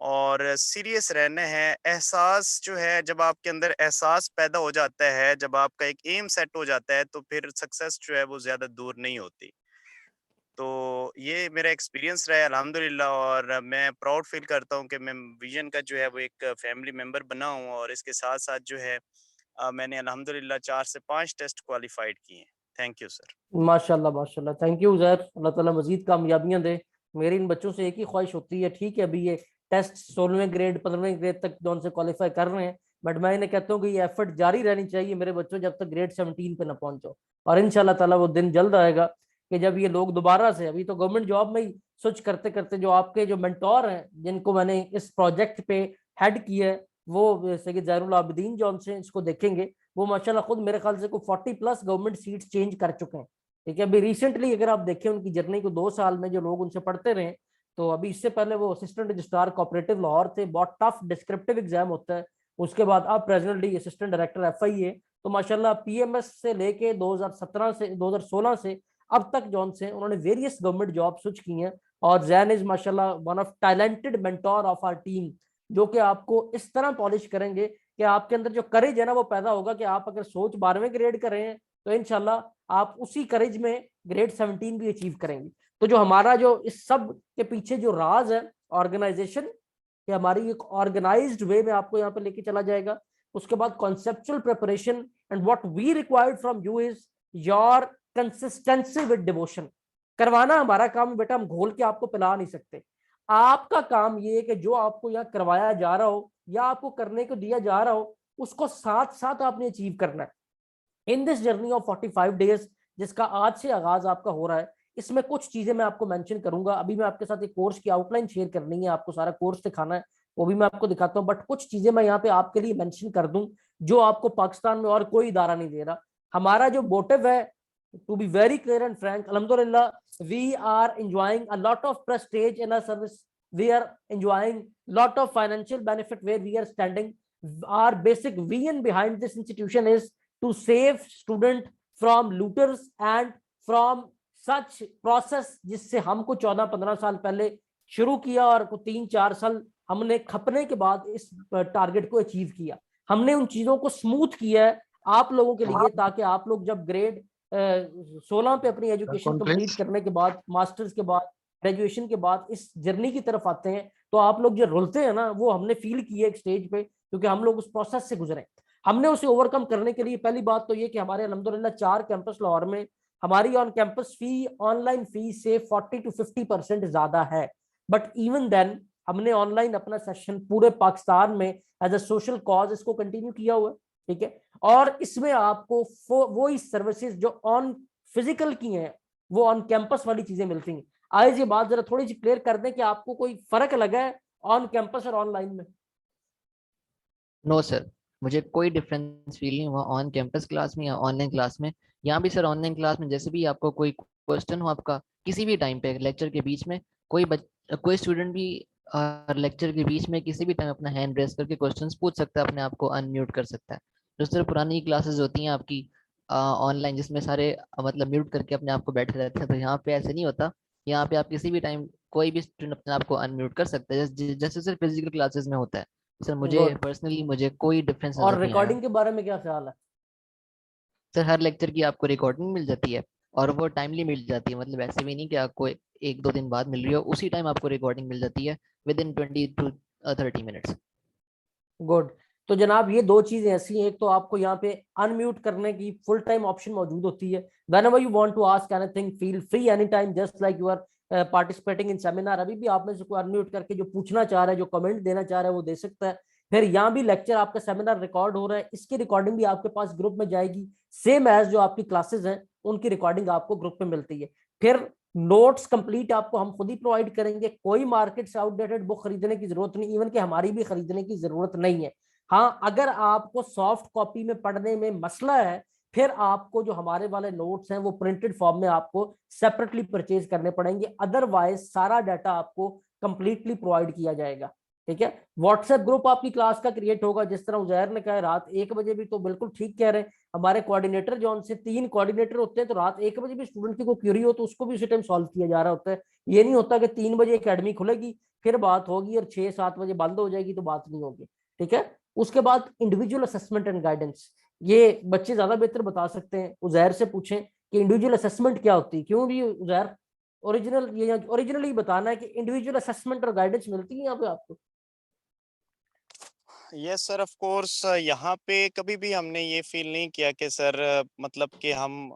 और सीरियस रहना है। एहसास जो है, जब आपके अंदर एहसास पैदा हो जाता है, जब आपका एक एम सेट हो जाता है, तो फिर सक्सेस जो है वो ज़्यादा दूर नहीं होती। तो ये मेरा एक्सपीरियंस रहा है अल्हम्दुलिल्लाह, और मैं प्राउड फील करता हूँ कि मैं विजन का जो है वो एक फैमिली मेंबर बना हूँ, और इसके साथ-साथ जो है मैंने अल्हम्दुलिल्लाह 4 से 5 टेस्ट क्वालिफाइड किए हैं। Thank you sir. माशाल्लाह माशाल्लाह, थैंक यू उज़ैर, अल्लाह ताला मजीद कामयाबियां दे। मेरी इन बच्चों से एक ही ख्वाहिश होती है, ठीक है अभी ये टेस्ट 16वें ग्रेड 15वें ग्रेड तक जो उनसे क्वालिफाई कर रहे हैं, बट मैं इन्हें कहता हूँ कि ये एफर्ट जारी रहनी चाहिए मेरे बच्चों, जब तक ग्रेड 17 पे ना पहुंचो। और इंशाल्लाह ताला वो दिन जल्द आएगा कि जब ये लोग दोबारा से, अभी तो गवर्नमेंट जॉब में ही स्विच करते करते, जो आपके जो मेंटोर हैं जिनको मैंने इस प्रोजेक्ट पे हेड किया है, वो सैयद ज़ैनुल आबिदीन जॉन से इसको देखेंगे, वो माशाल्लाह खुद मेरे ख्याल से को 40 प्लस गवर्नमेंट सीट्स चेंज कर चुके हैं। ठीक है, अभी रिसेंटली अगर आप देखें उनकी जर्नी को, 2 साल में जो लोग उनसे पढ़ते रहे, तो अभी इससे पहले वो असिस्टेंट रजिस्ट्रार कोऑपरेटिव लाहौर थे, बहुत टफ डिस्क्रिप्टिव एग्जाम होता है। उसके बाद अब प्रेजेंटली असिस्टेंट डायरेक्टर एफआईए। तो माशाल्लाह पीएमएस से लेके 2017 से 2016 से अब तक जॉन से उन्होंने वेरियस गवर्नमेंट जॉब स्विच की हैं। और जैन इज माशाल्लाह one of talented mentor of our team, जो कि आपको इस तरह पॉलिश करेंगे कि आपके अंदर जो करेज है ना वो पैदा होगा, कि आप अगर सोच 12वें ग्रेड कर रहे हैं तो इंशाल्लाह आप उसी करेज में ग्रेड 17 भी अचीव करेंगे। तो जो हमारा जो इस सब के पीछे जो राज है ऑर्गेनाइजेशन, कि हमारी एक ऑर्गेनाइज्ड वे में आपको यहाँ पे लेके चला जाएगा। उसके बाद conceptual preparation, and what we required from you is your consistency with devotion. करवाना हमारा काम है बेटा, हम घोल के आपको पिला नहीं सकते। आपका काम ये है कि जो आपको यहाँ करवाया जा रहा हो या आपको करने को दिया जा रहा हो, उसको साथ साथ आपने अचीव करना है in this journey of 45 days, जिसका आज से आगाज आपका हो रहा है। इसमें कुछ चीजें मैं आपको मेंशन करूंगा। अभी मैं आपके साथ एक कोर्स की आउटलाइन शेयर करनी है, आपको सारा कोर्स दिखाना है, वो भी मैं आपको दिखाता हूँ। बट कुछ चीजें मैं यहाँ पे आपके लिए मेंशन कर दूं जो आपको पाकिस्तान में और कोई इदारा नहीं दे रहा। हमारा जो मोटिव है, to be very clear and frank, अल्हम्दुलिल्लाह we are enjoying a lot of prestige in our service. We are enjoying lot of financial benefit where we are standing. Our basic vision behind this institution is to save student from looters and from such process जिससे हमको 14-15 साल पहले शुरू किया और 3-4 साल हमने खपने के बाद इस टारगेट को अचीव किया। हमने उन चीजों को स्मूथ किया है आप लोगों के लिए, ताकि आप लोग जब ग्रेड 16 पे अपनी एजुकेशन कंप्लीट करने के बाद, मास्टर्स के बाद, ग्रेजुएशन के बाद इस जर्नी की तरफ आते हैं, तो आप लोग जो रुलते हैं ना, वो हमने फील किया एक स्टेज पे, क्योंकि हम लोग उस प्रोसेस से गुजरे। हमने उसे ओवरकम करने के लिए पहली बात तो ये कि हमारे अल्हम्दुलिल्लाह 4 कैंपस लाहौर में हमारी ऑन कैंपस फी, ऑनलाइन फी से 40 to 50% ज्यादा है। बट इवन देन हमने ऑनलाइन अपना सेशन पूरे पाकिस्तान में एज अ सोशल कॉज इसको कंटिन्यू किया हुआ है। ठीक है, और इसमें आपको वो ही सर्विसेज जो ऑन फिजिकल की हैं, वो ऑन कैंपस वाली चीजें मिलती हैं। आज ये बात जरा थोड़ी सी क्लियर कर दें कि आपको कोई फर्क लगा है ऑन कैंपस और ऑनलाइन में? नो सर, मुझे कोई डिफरेंस फील नहीं हुआ ऑन कैंपस क्लास में या ऑनलाइन क्लास में। यहाँ भी सर ऑनलाइन क्लास में जैसे भी आपको कोई क्वेश्चन हो, आपका किसी भी टाइम पे लेक्चर के बीच में, कोई स्टूडेंट भी लेक्चर के बीच में किसी भी टाइम अपना हैंड रेस करके क्वेश्चंस पूछ सकता है, अपने आप को अनम्यूट कर सकता है। जो सर पुरानी क्लासेस होती हैं आपकी ऑनलाइन, जिसमें सारे मतलब म्यूट करके अपने आप को बैठे रहते हैं, तो यहाँ पे ऐसे नहीं होता। यहाँ पे आप किसी भी टाइम कोई भी स्टूडेंट अपने आप को अनम्यूट कर सकता है, जैसे सर फिजिकल क्लासेस में होता है। सर मुझे गुड। पर्सनली मुझे कोई डिफरेंस और नजर नहीं आया। रिकॉर्डिंग के बारे में क्या ख्याल है? सर हर लेक्चर की आपको रिकॉर्डिंग मिल जाती है और वो टाइमली मिल जाती है, मतलब ऐसे भी नहीं कि आपको 1-2 दिन बाद मिल रही हो, उसी टाइम आपको रिकॉर्डिंग मिल जाती है with in 20 to 30 minutes. Good. तो जनाब ये दो चीजें ऐसी हैं, एक तो आपको यहाँ पे अनम्यूट करने की फुल टाइम ऑप्शन मौजूद होती है, whenever you want to ask anything feel free anytime just like you are participating in seminar। अभी भी आप में से कोई अनम्यूट करके जो पूछना चाह रहा है, जो कमेंट देना चाह रहा है वो दे सकता है। फिर यहाँ भी लेक्चर आपका सेमिनार रिकॉर्ड हो रहा है, इसकी रिकॉर्डिंग भी आपके पास ग्रुप में जाएगी, सेम एज जो आपकी क्लासेस हैं उनकी रिकॉर्डिंग आपको ग्रुप में मिलती है। फिर नोट्स कंप्लीट आपको हम खुद ही प्रोवाइड करेंगे, कोई मार्केट से आउटडेटेड बुक खरीदने की जरूरत नहीं, इवन कि हमारी भी खरीदने की जरूरत नहीं है। हाँ, अगर आपको सॉफ्ट कॉपी में पढ़ने में मसला है, फिर आपको जो हमारे वाले नोट्स हैं वो प्रिंटेड फॉर्म में आपको सेपरेटली परचेज करने पड़ेंगे, अदरवाइज सारा डाटा आपको कंप्लीटली प्रोवाइड किया जाएगा। ठीक है, व्हाट्सएप ग्रुप आपकी क्लास का क्रिएट होगा, जिस तरह उजैर ने कहा रात 1 बजे भी, तो बिल्कुल ठीक कह रहे हैं। हमारे कोऑर्डिनेटर जो उनसे 3 कोऑर्डिनेटर होते हैं, तो रात 1 बजे भी स्टूडेंट की कोई क्यूरी हो तो उसको भी उसी टाइम सॉल्व किया जा रहा होता है। ये नहीं होता कि 3 बजे एकेडमी खुलेगी फिर बात होगी और 6-7 बजे बंद हो जाएगी तो बात नहीं होगी। ठीक है, उसके बाद इंडिविजुअल असेसमेंट एंड गाइडेंस, ये बच्चे ज्यादा बेहतर बता सकते हैं, उजैर से पूछें कि इंडिविजुअल असेसमेंट क्या होती है। क्यों भी उजैर, ओरिजिनली बताना है कि इंडिविजुअल असेसमेंट और गाइडेंस मिलती है यहाँ पे आपको? यस सर, ऑफ कोर्स यहाँ पे कभी भी हमने ये फील नहीं किया कि सर मतलब कि हम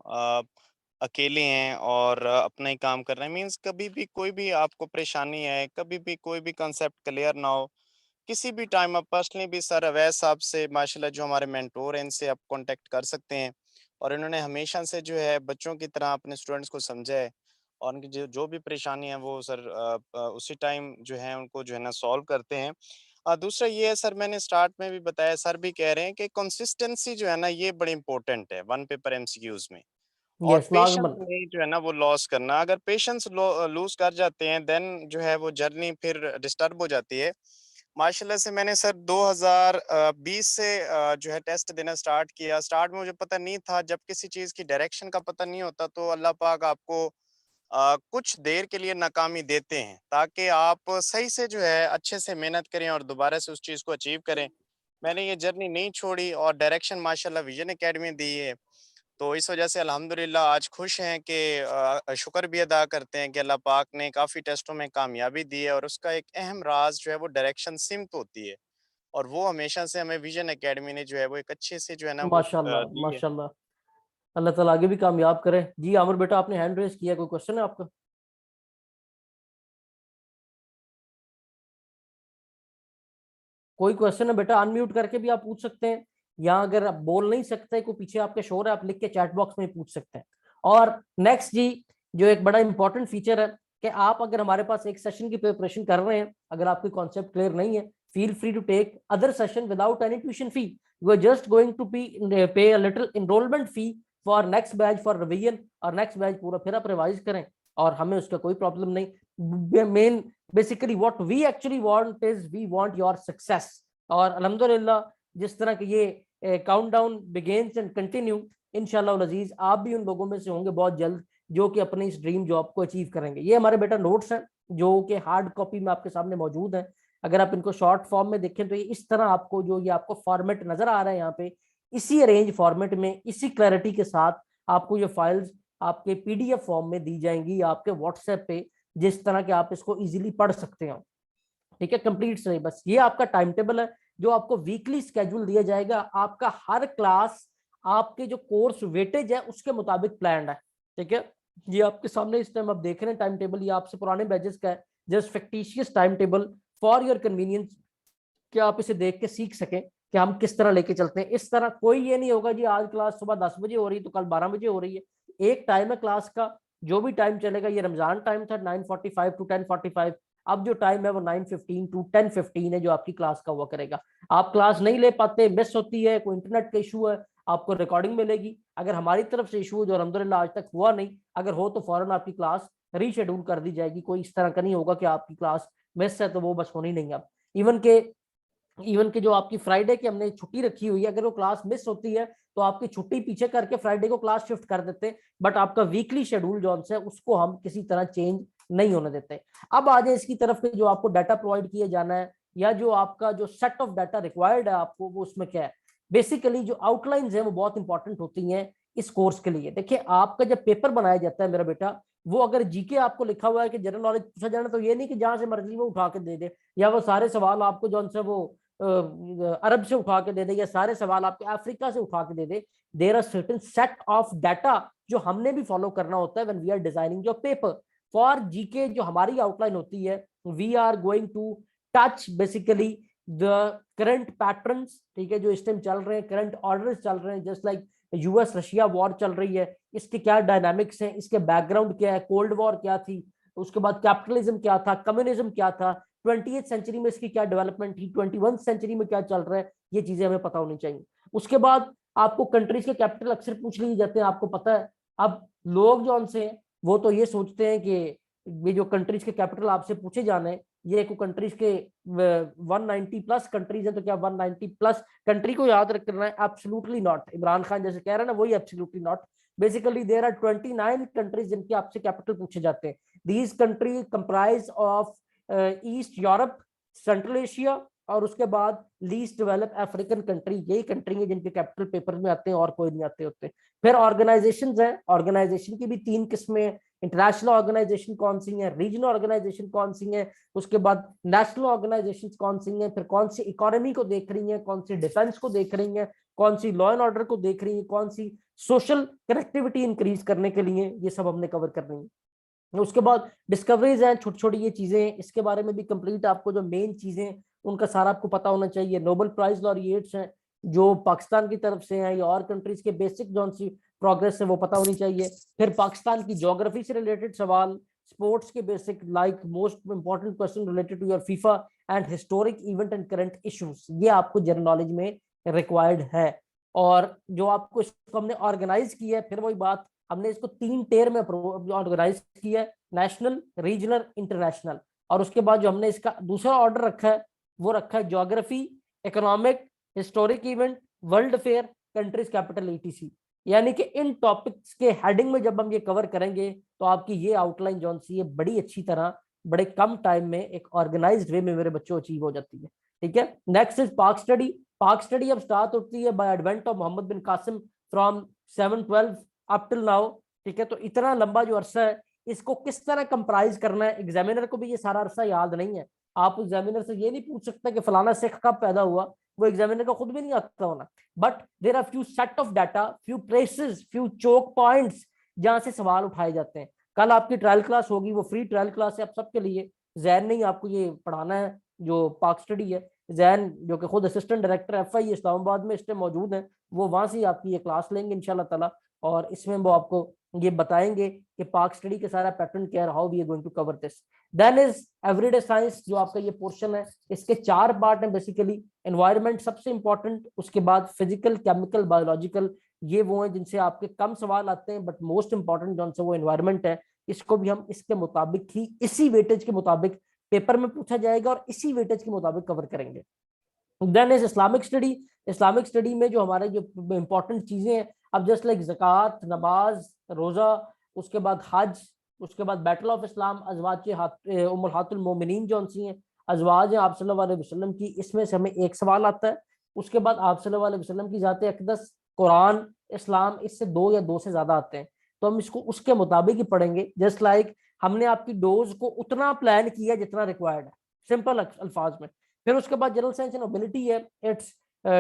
अकेले हैं और अपना ही काम कर रहे हैं। मींस कभी भी कोई भी आपको परेशानी है, कभी भी कोई भी कंसेप्ट क्लियर ना हो, किसी भी टाइम आप पर्सनली भी सर अवैस साहब से माशाल्लाह जो हमारे मेंटोर हैं इनसे आप कांटेक्ट कर सकते हैं। और इन्होंने हमेशा से जो है बच्चों की तरह अपने स्टूडेंट्स को समझा है और उनकी जो जो भी परेशानी है वो सर उसी टाइम जो है उनको जो है ना सॉल्व करते हैं। दूसरा ये है सर, मैंने स्टार्ट में भी बताया, सर भी कह रहे हैं कि कंसिस्टेंसी जो है ना ये बड़ी इंपॉर्टेंट है वन पेपर एमसीक्यूज में। और यस, पेशेंस लाजमन। नहीं जो है ना वो लॉस करना, अगर पेशेंस लूज कर जाते हैं देन जो है वो जर्नी फिर डिस्टर्ब हो जाती है। माशाल्लाह से मैंने सर 2020 से जो है टेस्ट देना स्टार्ट किया। स्टार्ट में मुझे पता नहीं था, जब किसी चीज़ की डायरेक्शन का पता नहीं होता तो अल्लाह पाक आपको कुछ देर के लिए नाकामी देते हैं ताकि आप सही से जो है अच्छे से मेहनत करें और दोबारा से उस चीज़ को अचीव करें। मैंने ये जर्नी नहीं छोड़ी और डायरेक्शन माशाल्लाह विजन एकेडमी दी है। तो इस वजह से अल्हम्दुलिल्लाह आज खुश हैं कि शुक्र भी अदा करते हैं कि अल्लाह पाक ने काफ़ी टेस्टों में कामयाबी दी है और उसका एक अहम राज जो है वो डायरेक्शन सिमत होती है। और वो हमेशा से हमें विजन एकेडमी ने जो है वो एक अच्छे से जो है ना वो माशाल्लाह दी है। माशाल्लाह, अल्लाह ताला आगे भी कामयाब करे। जी आमिर बेटा, आपने हैंड रेज किया, कोई क्वेश्चन है आपका? कोई क्वेश्चन है बेटा, अनम्यूट करके भी आप पूछ सकते हैं, या अगर आप बोल नहीं सकते, कोई पीछे आपके शोर है, आप लिख के चैट बॉक्स में पूछ सकते हैं। और नेक्स्ट जी, जो एक बड़ा इंपॉर्टेंट फीचर है कि आप अगर हमारे पास एक सेशन की प्रिपरेशन कर रहे हैं, अगर आपकी कॉन्सेप्ट क्लियर नहीं है, feel free to take other session without any tuition fee. You are just going to pay a little enrolment fee for next batch for revision, और नेक्स्ट बैच पूरा फिर आप रिवाइज करें और हमें उसका कोई प्रॉब्लम नहीं। Main basically what we actually want is we want your success. और अल्हम्दुलिल्लाह जिस तरह के ये काउंटडाउन बिगिंस एंड कंटिन्यू, इंशाल्लाह अजीज आप भी उन लोगों में से होंगे बहुत जल्द जो कि अपनी इस ड्रीम जॉब को अचीव करेंगे। ये हमारे बेटा नोट्स हैं जो कि हार्ड कॉपी में आपके सामने मौजूद हैं। अगर आप इनको शॉर्ट फॉर्म में देखें तो ये इस तरह आपको जो ये आपको फॉर्मेट नजर आ रहा है यहाँ पे, इसी अरेंज फॉर्मेट में इसी क्लैरिटी के साथ आपको ये फाइल्स आपके पीडीएफ फॉर्म में दी जाएंगी आपके व्हाट्सएप पे, जिस तरह के आप इसको इजीली पढ़ सकते हो। ठीक है, कंप्लीट सही। बस ये आपका टाइम टेबल है जो आपको वीकली स्केड्यूल दिया जाएगा। आपका हर क्लास आपके जो कोर्स वेटेज है उसके मुताबिक प्लान है। ठीक है, ये आपके सामने इस टाइम आप देख रहे हैं टाइम टेबल, ये आपसे पुराने बैचेस का है, just fictitious time table for your convenience, कि आप इसे देख के सीख सकें कि हम किस तरह लेके चलते हैं। इस तरह कोई ये नहीं होगा जी आज क्लास सुबह 10 बजे हो रही है तो कल 12 बजे हो रही है। एक टाइम है क्लास का, जो भी टाइम चलेगा, ये रमजान टाइम था 9:45 टू 10:45, अब जो टाइम है वो 9:15 टू 10:15 है जो आपकी क्लास का हुआ करेगा। आप क्लास नहीं ले पाते, मिस होती है, कोई इंटरनेट का इशू है, आपको रिकॉर्डिंग मिलेगी। अगर हमारी तरफ से इशू जो अलहमदुलिल्लाह आज तक हुआ नहीं, अगर हो तो फौरन आपकी क्लास रीशेड्यूल कर दी जाएगी। कोई इस तरह का नहीं होगा कि आपकी क्लास मिस है तो वो बस होनी नहीं। अब इवन के जो आपकी फ्राइडे की हमने छुट्टी रखी हुई है, अगर वो क्लास मिस होती है तो आपकी छुट्टी पीछे करके फ्राइडे को क्लास शिफ्ट कर देते हैं, बट आपका वीकली शेड्यूल जो है उसको हम किसी तरह चेंज नहीं होने देते। अब आ जाए इसकी तरफ जो आपको डाटा प्रोवाइड किया जाना है, या जो आपका जो सेट ऑफ डाटा रिक्वायर्ड है आपको, वो उसमें क्या है। बेसिकली जो आउटलाइंस है वो बहुत इंपॉर्टेंट होती हैं इस कोर्स के लिए। देखिए आपका जब पेपर बनाया जाता है मेरा बेटा, वो अगर जीके आपको लिखा हुआ है कि जनरल नॉलेज पूछा जाना, तो ये नहीं कि जहां से मर्जी वो उठा के दे दे, या वो सारे सवाल आपको जो से वो अरब से उठा के दे दे, या सारे सवाल आपके अफ्रीका से उठा के दे दे। There are certain set of data जो हमने भी फॉलो करना होता है when we are designing your paper for GK. जो हमारी आउटलाइन होती है, we are going to touch basically the current patterns, ठीक है, जो इस टाइम चल रहे हैं, करंट ऑर्डर्स चल रहे हैं, just like US Russia war चल रही है, इसके क्या डायनामिक्स हैं, इसके बैकग्राउंड क्या है, कोल्ड वॉर क्या थी, उसके बाद कैपिटलिज्म क्या था, कम्युनिज्म क्या था, 20th सेंचुरी में इसकी क्या डेवलपमेंट थी, 21st सेंचुरी में क्या चल रहा है, ये चीजें हमें पता होनी चाहिए। उसके बाद आपको कंट्रीज के कैपिटल अक्सर पूछ लिए जाते हैं, आपको पता है। अब लोग जो उनसे वो तो ये सोचते हैं कि ये जो कंट्रीज के कैपिटल आपसे पूछे जाने, ये कंट्रीज के 190 प्लस कंट्रीज है, तो क्या 190 प्लस कंट्री को याद रखना है? Absolutely not. इमरान खान जैसे कह रहे हैं ना, वही absolutely not. Basically there are 29 countries जिनके आपसे कैपिटल पूछे जाते हैं। These country comprise of east Europe, central Asia, और उसके बाद लीस्ट डेवलप अफ्रीकन कंट्री। यही कंट्री है जिनके कैपिटल पेपर में आते हैं, और कोई नहीं आते होते। फिर ऑर्गेनाइजेशंस हैं, ऑर्गेनाइजेशन की भी 3 किस्में हैं। इंटरनेशनल ऑर्गेनाइजेशन कौन सी है, रीजनल ऑर्गेनाइजेशन कौन सी है, उसके बाद नेशनल ऑर्गेनाइजेशन कौन सी है, फिर कौन सी इकोनॉमी को देख रही है, कौन सी डिफेंस को देख रही है, कौन सी लॉ एंड ऑर्डर को देख रही है, कौन सी सोशल कनेक्टिविटी इंक्रीज करने के लिए, ये सब हमने कवर करनी है। उसके बाद डिस्कवरीज हैं, छोटी छोटी ये चीजें, इसके बारे में भी कंप्लीट आपको जो मेन चीजें उनका सारा आपको पता होना चाहिए। नोबेल प्राइज लॉरिएट्स हैं जो पाकिस्तान की तरफ से हैं या और कंट्रीज के, बेसिक जो सी प्रोग्रेस है वो पता होनी चाहिए। फिर पाकिस्तान की ज्योग्राफी से रिलेटेड सवाल, स्पोर्ट्स के basic like most important question related to your FIFA and historic event and current issues, ये आपको जनरल नॉलेज में रिक्वायर्ड है। और जो आपको इसको हमने ऑर्गेनाइज किया है, फिर वही बात, हमने इसको 3 टेयर में ऑर्गेनाइज किया है, नेशनल, रीजनल, इंटरनेशनल। और उसके बाद जो हमने इसका दूसरा ऑर्डर रखा है वो रखा है geography, economic, historic event, world affair, countries capital, etc. यानी कि इन टॉपिक्स के हेडिंग में जब हम ये कवर करेंगे तो आपकी ये आउटलाइन जो सी है बड़ी अच्छी तरह, बड़े कम टाइम में, एक ऑर्गेनाइज्ड वे में मेरे बच्चों अचीव हो जाती है। ठीक है, next is Pak study. Pak study अब स्टार्ट होती है by advent of Mohammad bin Qasim from 712 up till now. ठीक है, तो इतना लंबा जो अरसा है, इसको किस तरह कंप्राइज करना है, एग्जामिनर को भी ये सारा अरसा याद नहीं है। आप एग्जामिनर से ये नहीं पूछ सकते कि फलाना सिख कब पैदा हुआ, वो एग्जामिनर को खुद भी नहीं आता होना। But there are few set of data, few places, few choke points जहां से सवाल उठाए जाते हैं। कल आपकी ट्रायल क्लास होगी, वो फ्री ट्रायल क्लास है आप सबके लिए। जैन नहीं आपको ये पढ़ाना है जो पाक स्टडी है, जैन जो कि खुद असिस्टेंट डायरेक्टर FI इस्लामाबाद में इस टाइम मौजूद है, वो वहां से आपकी ये क्लास लेंगे इंशाल्लाह ताला। और इसमें वो आपको ये बताएंगे कि पाक स्टडी के सारा पैटर्न क्या है, how we are going to cover this. Then is everyday science, जो आपका ये पोर्शन है, इसके 4 पार्ट हैं बेसिकली। एनवायरनमेंट सबसे इंपॉर्टेंट, उसके बाद फिजिकल, केमिकल, बायोलॉजिकल, ये वो हैं जिनसे आपके कम सवाल आते हैं, बट मोस्ट इंपॉर्टेंट जो से वो एनवायरनमेंट है। इसको भी हम इसके मुताबिक ही, इसी वेटेज के मुताबिक पेपर में पूछा जाएगा और इसी वेटेज के मुताबिक कवर करेंगे। Then is Islamic study. Islamic study में जो हमारे जो इंपॉर्टेंट चीजें हैं, अब जस्ट लाइक ज़कात, नमाज, रोजा, उसके बाद हज, उसके बाद बैटल ऑफ इस्लाम, अजवाज उम्महातुल मोमिनीन जो सी हैं, अजवाज हैं आप सल्लल्लाहु अलैहि वसल्लम की, इसमें से हमें एक सवाल आता है। उसके बाद आप सल्लल्लाहु अलैहि वसल्लम की ज़ात अक़दस, कुरान, इस्लाम, इससे 2 या 2 से ज्यादा आते हैं, तो हम इसको उसके मुताबिक ही पढ़ेंगे। जस्ट लाइक हमने आपकी डोज को उतना प्लान किया जितना रिक्वायर्ड है, सिंपल अल्फाज में। फिर उसके बाद जनरल साइंस एंड एबिलिटी है, it's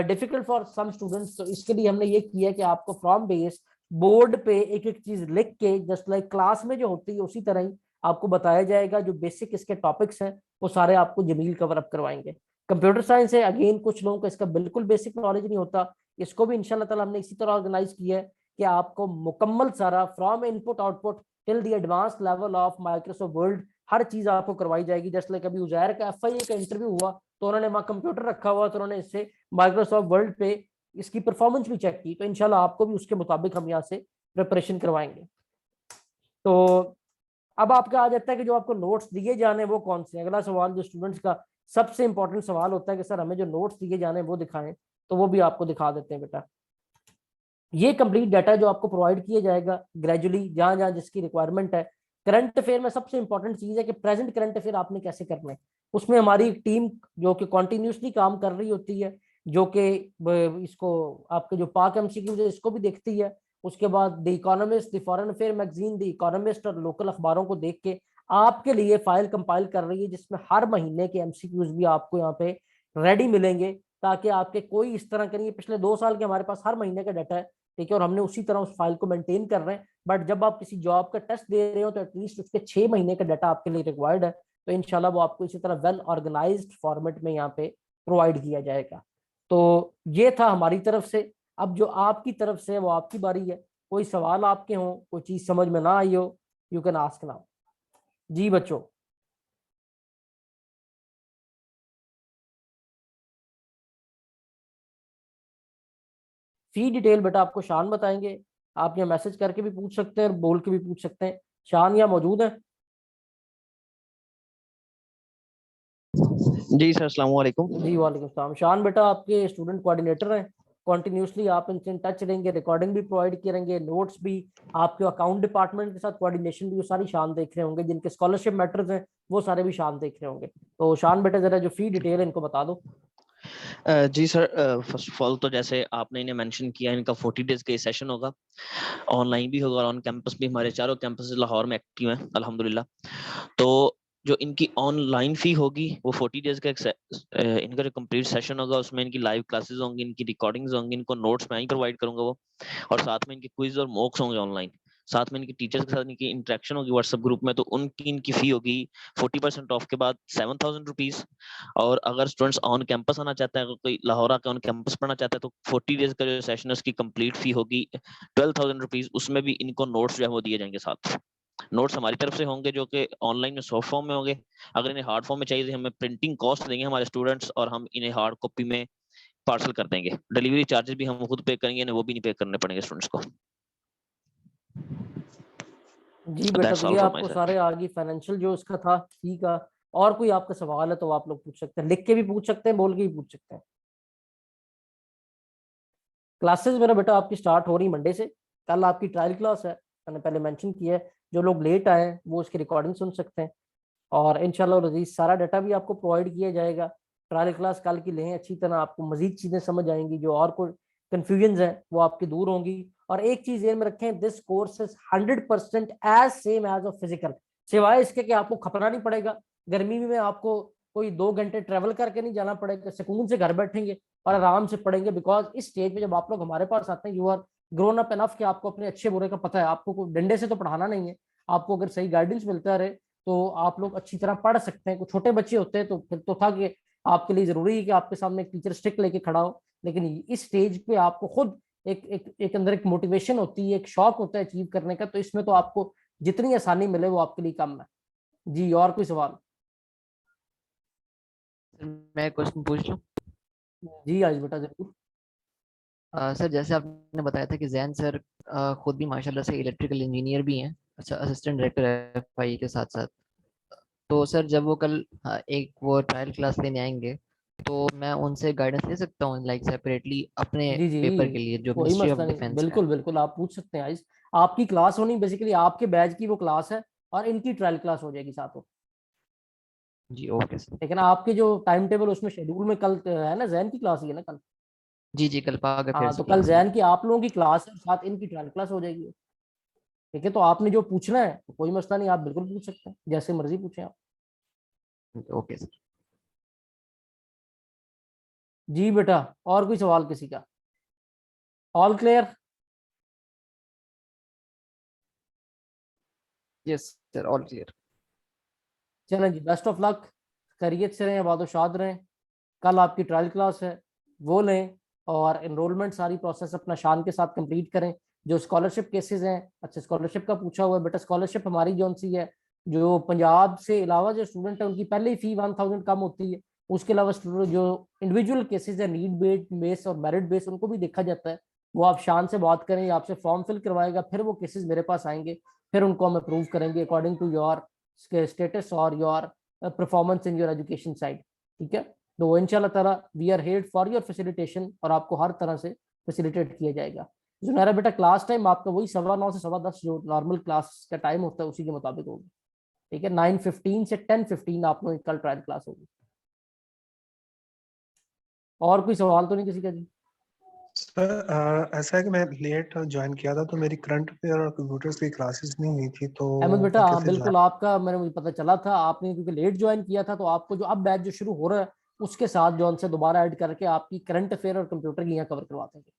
difficult for some students, तो इसके लिए हमने ये किया कि आपको फ्रॉम बेस बोर्ड पे एक एक चीज लिख के, जस्ट लाइक क्लास में जो होती है उसी तरह ही आपको बताया जाएगा। जो बेसिक इसके टॉपिक्स हैं वो सारे आपको जमील कवर अप करवाएंगे। कंप्यूटर साइंस है, अगेन कुछ लोगों को इसका बिल्कुल बेसिक नॉलेज नहीं होता, इसको भी इंशाल्लाह ताला हमने इसी तरह ऑर्गेनाइज किया है कि आपको मुकम्मल सारा from input output till the advance level of Microsoft Word, हर चीज आपको करवाई जाएगी। जस्ट लाइक अभी उजैर का FIA का इंटरव्यू हुआ तो उन्होंने वहाँ कंप्यूटर रखा हुआ, तो उन्होंने इससे माइक्रोसॉफ्ट वर्ड पे इसकी परफॉर्मेंस भी चेक की, तो इंशाल्लाह आपको भी उसके मुताबिक हम यहाँ से प्रिपरेशन करवाएंगे। तो अब आपका आ जाता है कि जो आपको नोट्स दिए जाने वो कौन से। अगला सवाल जो स्टूडेंट्स का सबसे इंपॉर्टेंट सवाल होता है कि सर हमें जो नोट्स दिए जाने वो दिखाएं, तो वो भी आपको दिखा देते हैं बेटा। ये कंप्लीट डाटा जो आपको प्रोवाइड किया जाएगा ग्रेजुअली, जहां जहां जिसकी रिक्वायरमेंट है। करंट अफेयर में सबसे इंपॉर्टेंट चीज है कि प्रेजेंट करंट अफेयर आपने कैसे करना है। उसमें हमारी एक टीम जो कि कॉन्टिन्यूसली काम कर रही होती है, जो कि इसको आपके जो पाक MCQ इसको भी देखती है, उसके बाद the economist, the foreign affair magazine, the economist और लोकल अखबारों को देख के आपके लिए फाइल कंपाइल कर रही है, जिसमें हर महीने के एमसीक्यूज भी आपको यहाँ पे रेडी मिलेंगे, ताकि आपके कोई इस तरह के नहीं। पिछले 2 साल के हमारे पास हर महीने का डाटा है, ठीक है, और हमने उसी तरह उस फाइल को मेंटेन कर रहे हैं। बट जब आप किसी जॉब का टेस्ट दे रहे हो तो एटलीस्ट उसके 6 महीने का डाटा आपके लिए रिक्वायर्ड है। तो इंशाल्लाह वो आपको इसी तरह वेल ऑर्गेनाइज्ड फॉर्मेट में यहाँ पे प्रोवाइड किया जाएगा। तो ये था हमारी तरफ से। अब जो आपकी तरफ से वो आपकी बारी है। कोई सवाल आपके हो, कोई चीज समझ में ना आई हो, यू कैन आस्क नाउ। जी बच्चों। फी डिटेल बेटा आपको शान बताएंगे। आप यहाँ मैसेज करके भी पूछ सकते हैं और बोल के भी पूछ सकते हैं। शान यहाँ मौजूद है? जी सर, अस्सलाम वालेकुम। जी वालेकुम सलाम। शान बेटा आपके स्टूडेंट कोऑर्डिनेटर हैं। कंटिन्यूसली आप इनसे इन टच रहेंगे, रिकॉर्डिंग भी प्रोवाइड करेंगे, नोट्स भी, आपके अकाउंट डिपार्टमेंट के साथ कोऑर्डिनेशन भी, वो सारी शान देख रहे होंगे। जिनके स्कॉलरशिप मैटर्स हैं वो सारे भी शान देख रहे होंगे। तो शान बेटा जरा जो फी डिटेल है इनको बता दो। जी सर, फर्स्ट ऑफ ऑल तो जैसे आपने इन्हें मेंशन किया, इनका 40 डेज का सेशन होगा, ऑनलाइन भी होगा और ऑन कैंपस भी। हमारे चारों कैंपस लाहौर में एक्टिव हैं अल्हम्दुलिल्लाह। तो जो इनकी ऑनलाइन फी होगी वो 40 डेज का इनका जो कंप्लीट सेशन होगा उसमें इनकी लाइव क्लासेस होंगी, इनकी रिकॉर्डिंग्स होंगी, इनको नोट्स मैं ही प्रोवाइड करूंगा वो, और साथ में इनके क्विज और मॉक्स होंगे ऑनलाइन। साथ में इनके टीचर्स के साथ इनकी इंटरेक्शन होगी व्हाट्सएप ग्रुप में। तो उनकी इनकी फी होगी 40% ऑफ के बाद 7000 रुपीज। और अगर स्टूडेंट्स ऑन कैंपस आना चाहते हैं, अगर कोई लाहौर आकर ऑन कैंपस पढ़ना चाहता है, तो 40 डेज का जो सेशन है उसकी कंप्लीट फी होगी 12,000 रुपीज। उसमें भी इनको नोट्स जो है वो दिए जाएंगे साथ। नोट्स हमारी तरफ से होंगे जो कि ऑनलाइन में सॉफ्ट फॉर्म में होंगे। अगर इन्हें हार्ड फॉर्म में चाहिए तो हमें प्रिंटिंग कॉस्ट देंगे हमारे स्टूडेंट्स, और हम इन्हें हार्ड कॉपी में पार्सल कर देंगे। डिलीवरी चार्जेस भी हम खुद पे करेंगे, इन्हें वो भी नहीं पे करने पड़ेंगे स्टूडेंट्स को। जी बेटा, That's तो ये all from my आपको side. सारे आगे फाइनेंशियल जो इसका था फी का। और कोई आपका सवाल है तो आप लोग पूछ सकते हैं, लिख के भी पूछ सकते हैं, बोल के भी पूछ सकते हैं। क्लासेस मेरा बेटा आपकी स्टार्ट हो रही मंडे से। कल आपकी ट्रायल क्लास है, मैंने पहले मेंशन किया है। जो लोग लेट आए हैं वो उसकी रिकॉर्डिंग सुन सकते हैं। और इंशाल्लाह रजीज सारा डाटा भी आपको प्रोवाइड किया जाएगा। ट्रायल क्लास कल की लें अच्छी तरह, आपको मजीद चीज़ें समझ आएंगी। जो और कोई कन्फ्यूजन है वो आपकी दूर होंगी। और एक चीज़ ध्यान में रखें, this course is 100% as same as a physical. सिवाय इसके कि आपको खपना नहीं पड़ेगा। गर्मी में आपको कोई 2 घंटे ट्रेवल करके नहीं जाना पड़ेगा, सुकून से घर बैठेंगे और आराम से पढ़ेंगे। बिकॉज इस स्टेज पे जब आप लोग हमारे पास आते हैं, you are grown up enough कि आपको अपने अच्छे बुरे का पता है। आपको कोई डंडे से तो पढ़ाना नहीं है। आपको अगर सही गाइडेंस मिलता रहे तो आप लोग अच्छी तरह पढ़ सकते हैं। कुछ छोटे बच्चे होते हैं तो फिर तो था कि आपके लिए जरूरी है कि आपके सामने एक टीचर स्टिक लेके खड़ा हो। लेकिन इस स्टेज पे आपको खुद एक अंदर एक मोटिवेशन होती है, एक शौक होता है अचीव करने का। तो इसमें तो आपको जितनी आसानी मिले वो आपके लिए कम है। जी और कोई सवाल? मैं क्वेश्चन पूछ लूं? जी आज बेटा जरूर। सर, जैसे आपने बताया था कि जैन सर खुद भी माशाल्लाह से इलेक्ट्रिकल इंजीनियर भी हैं, अच्छा असिस्टेंट डायरेक्टर एफआई के साथ साथ। तो सर जब वो कल एक वो ट्रायल क्लास लेने आएंगे, तो मैं उनसे गाइडेंस ले सकता हूँ लाइक सेपरेटली अपने जी जी, पेपर के लिए जो कोई मिनिस्ट्री ऑफ मसला नहीं, डिफेंस का है? बिल्कुल बिल्कुल आप पूछ सकते हैं। आज आपकी क्लास होनी, बेसिकली आपके बैच की वो क्लास है और इनकी ट्रायल क्लास हो जाएगी साथ में। जी ओके सर। लेकिन आपके जो टाइम टेबल उसमें शेड्यूल में कल है ना, जैन की क्लास ही है ना कल? जी जी, कल पाक हाँ अफेयर्स तो की कल क्लास है जी। जैन की आप लोगों की क्लास है, साथ इनकी ट्रायल क्लास हो जाएगी। ठीक है, तो आपने जो पूछना है तो कोई मसला नहीं, आप बिल्कुल पूछ सकते हैं, जैसे मर्जी पूछें आप। Okay sir. जी बेटा, और कोई सवाल किसी का? All clear? Yes sir, all clear. चलें जी, बेस्ट ऑफ लक। खैरियत से रहें, आबाद शाद रहें। कल आपकी ट्रायल क्लास है, वो लें। और इनरोलमेंट सारी प्रोसेस अपना शान के साथ कंप्लीट करें। जो स्कॉलरशिप केसेस हैं, अच्छा स्कॉलरशिप का पूछा हुआ है बेटा। स्कॉलरशिप हमारी जो सी है, जो पंजाब से अलावा जो स्टूडेंट है उनकी पहले ही फी 1000 कम होती है। उसके अलावा स्टूडेंट जो इंडिविजुअल केसेस है, नीड बेस और मेरिट बेस, उनको भी देखा जाता है। वो आप शान से बात करें, आपसे फॉर्म फिल करवाएगा, फिर वो केसेस मेरे पास आएंगे। फिर उनको हम अप्रूव करेंगे अकॉर्डिंग टू योर स्टेटस और your performance in your education side. ठीक है, तो इंशाल्लाह ताला we are head for your facilitation, और आपको हर तरह से फैसिलिटेट किया जाएगा। जुनैरा बेटा, क्लास टाइम आपका वही 9:15 से 10:15 जो नॉर्मल क्लास का टाइम होता है उसी के मुताबिक होगी। ठीक है, 9:15 से 10:15 आप लोग कल ट्रायल क्लास होगी। और कोई सवाल तो नहीं किसी का? जी सर ऐसा है कि मैं लेट ज्वाइन किया था, तो मेरी करंट अफेयर और कंप्यूटर्स की क्लासेस नहीं हुई थी, तो अहमद बेटा, मैं हाँ कैसे बिल्कुल, आपका मुझे पता चला था, आपने क्योंकि लेट ज्वाइन किया था, तो आपको जो अब बैच जो शुरू हो रहा है उसके साथ जो से दोबारा ऐड करके आपकी करंट अफेयर और कंप्यूटर की यहाँ कवर करवा देंगे।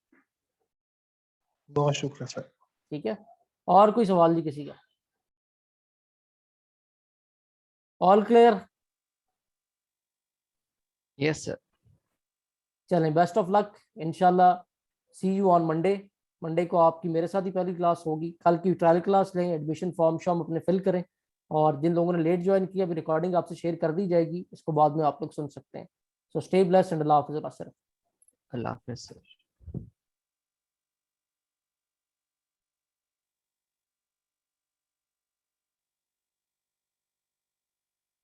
बहुत शुक्रिया सर। ठीक है, और कोई सवाल जी किसी का? All clear? Yes sir. चलें, बेस्ट ऑफ लक, इंशाल्लाह सी यू ऑन मंडे। मंडे को आपकी मेरे साथ ही पहली क्लास होगी। कल की ट्रायल क्लास लें, एडमिशन फॉर्म शॉर्म अपने फिल करें, और जिन लोगों ने लेट ज्वाइन किया अभी रिकॉर्डिंग आपसे शेयर कर दी जाएगी, इसको बाद में आप लोग सुन सकते हैं। सो स्टे ब्लेस्ड एंड अल्लाह हाफिज़। अल्लाह हाफिज़ सर।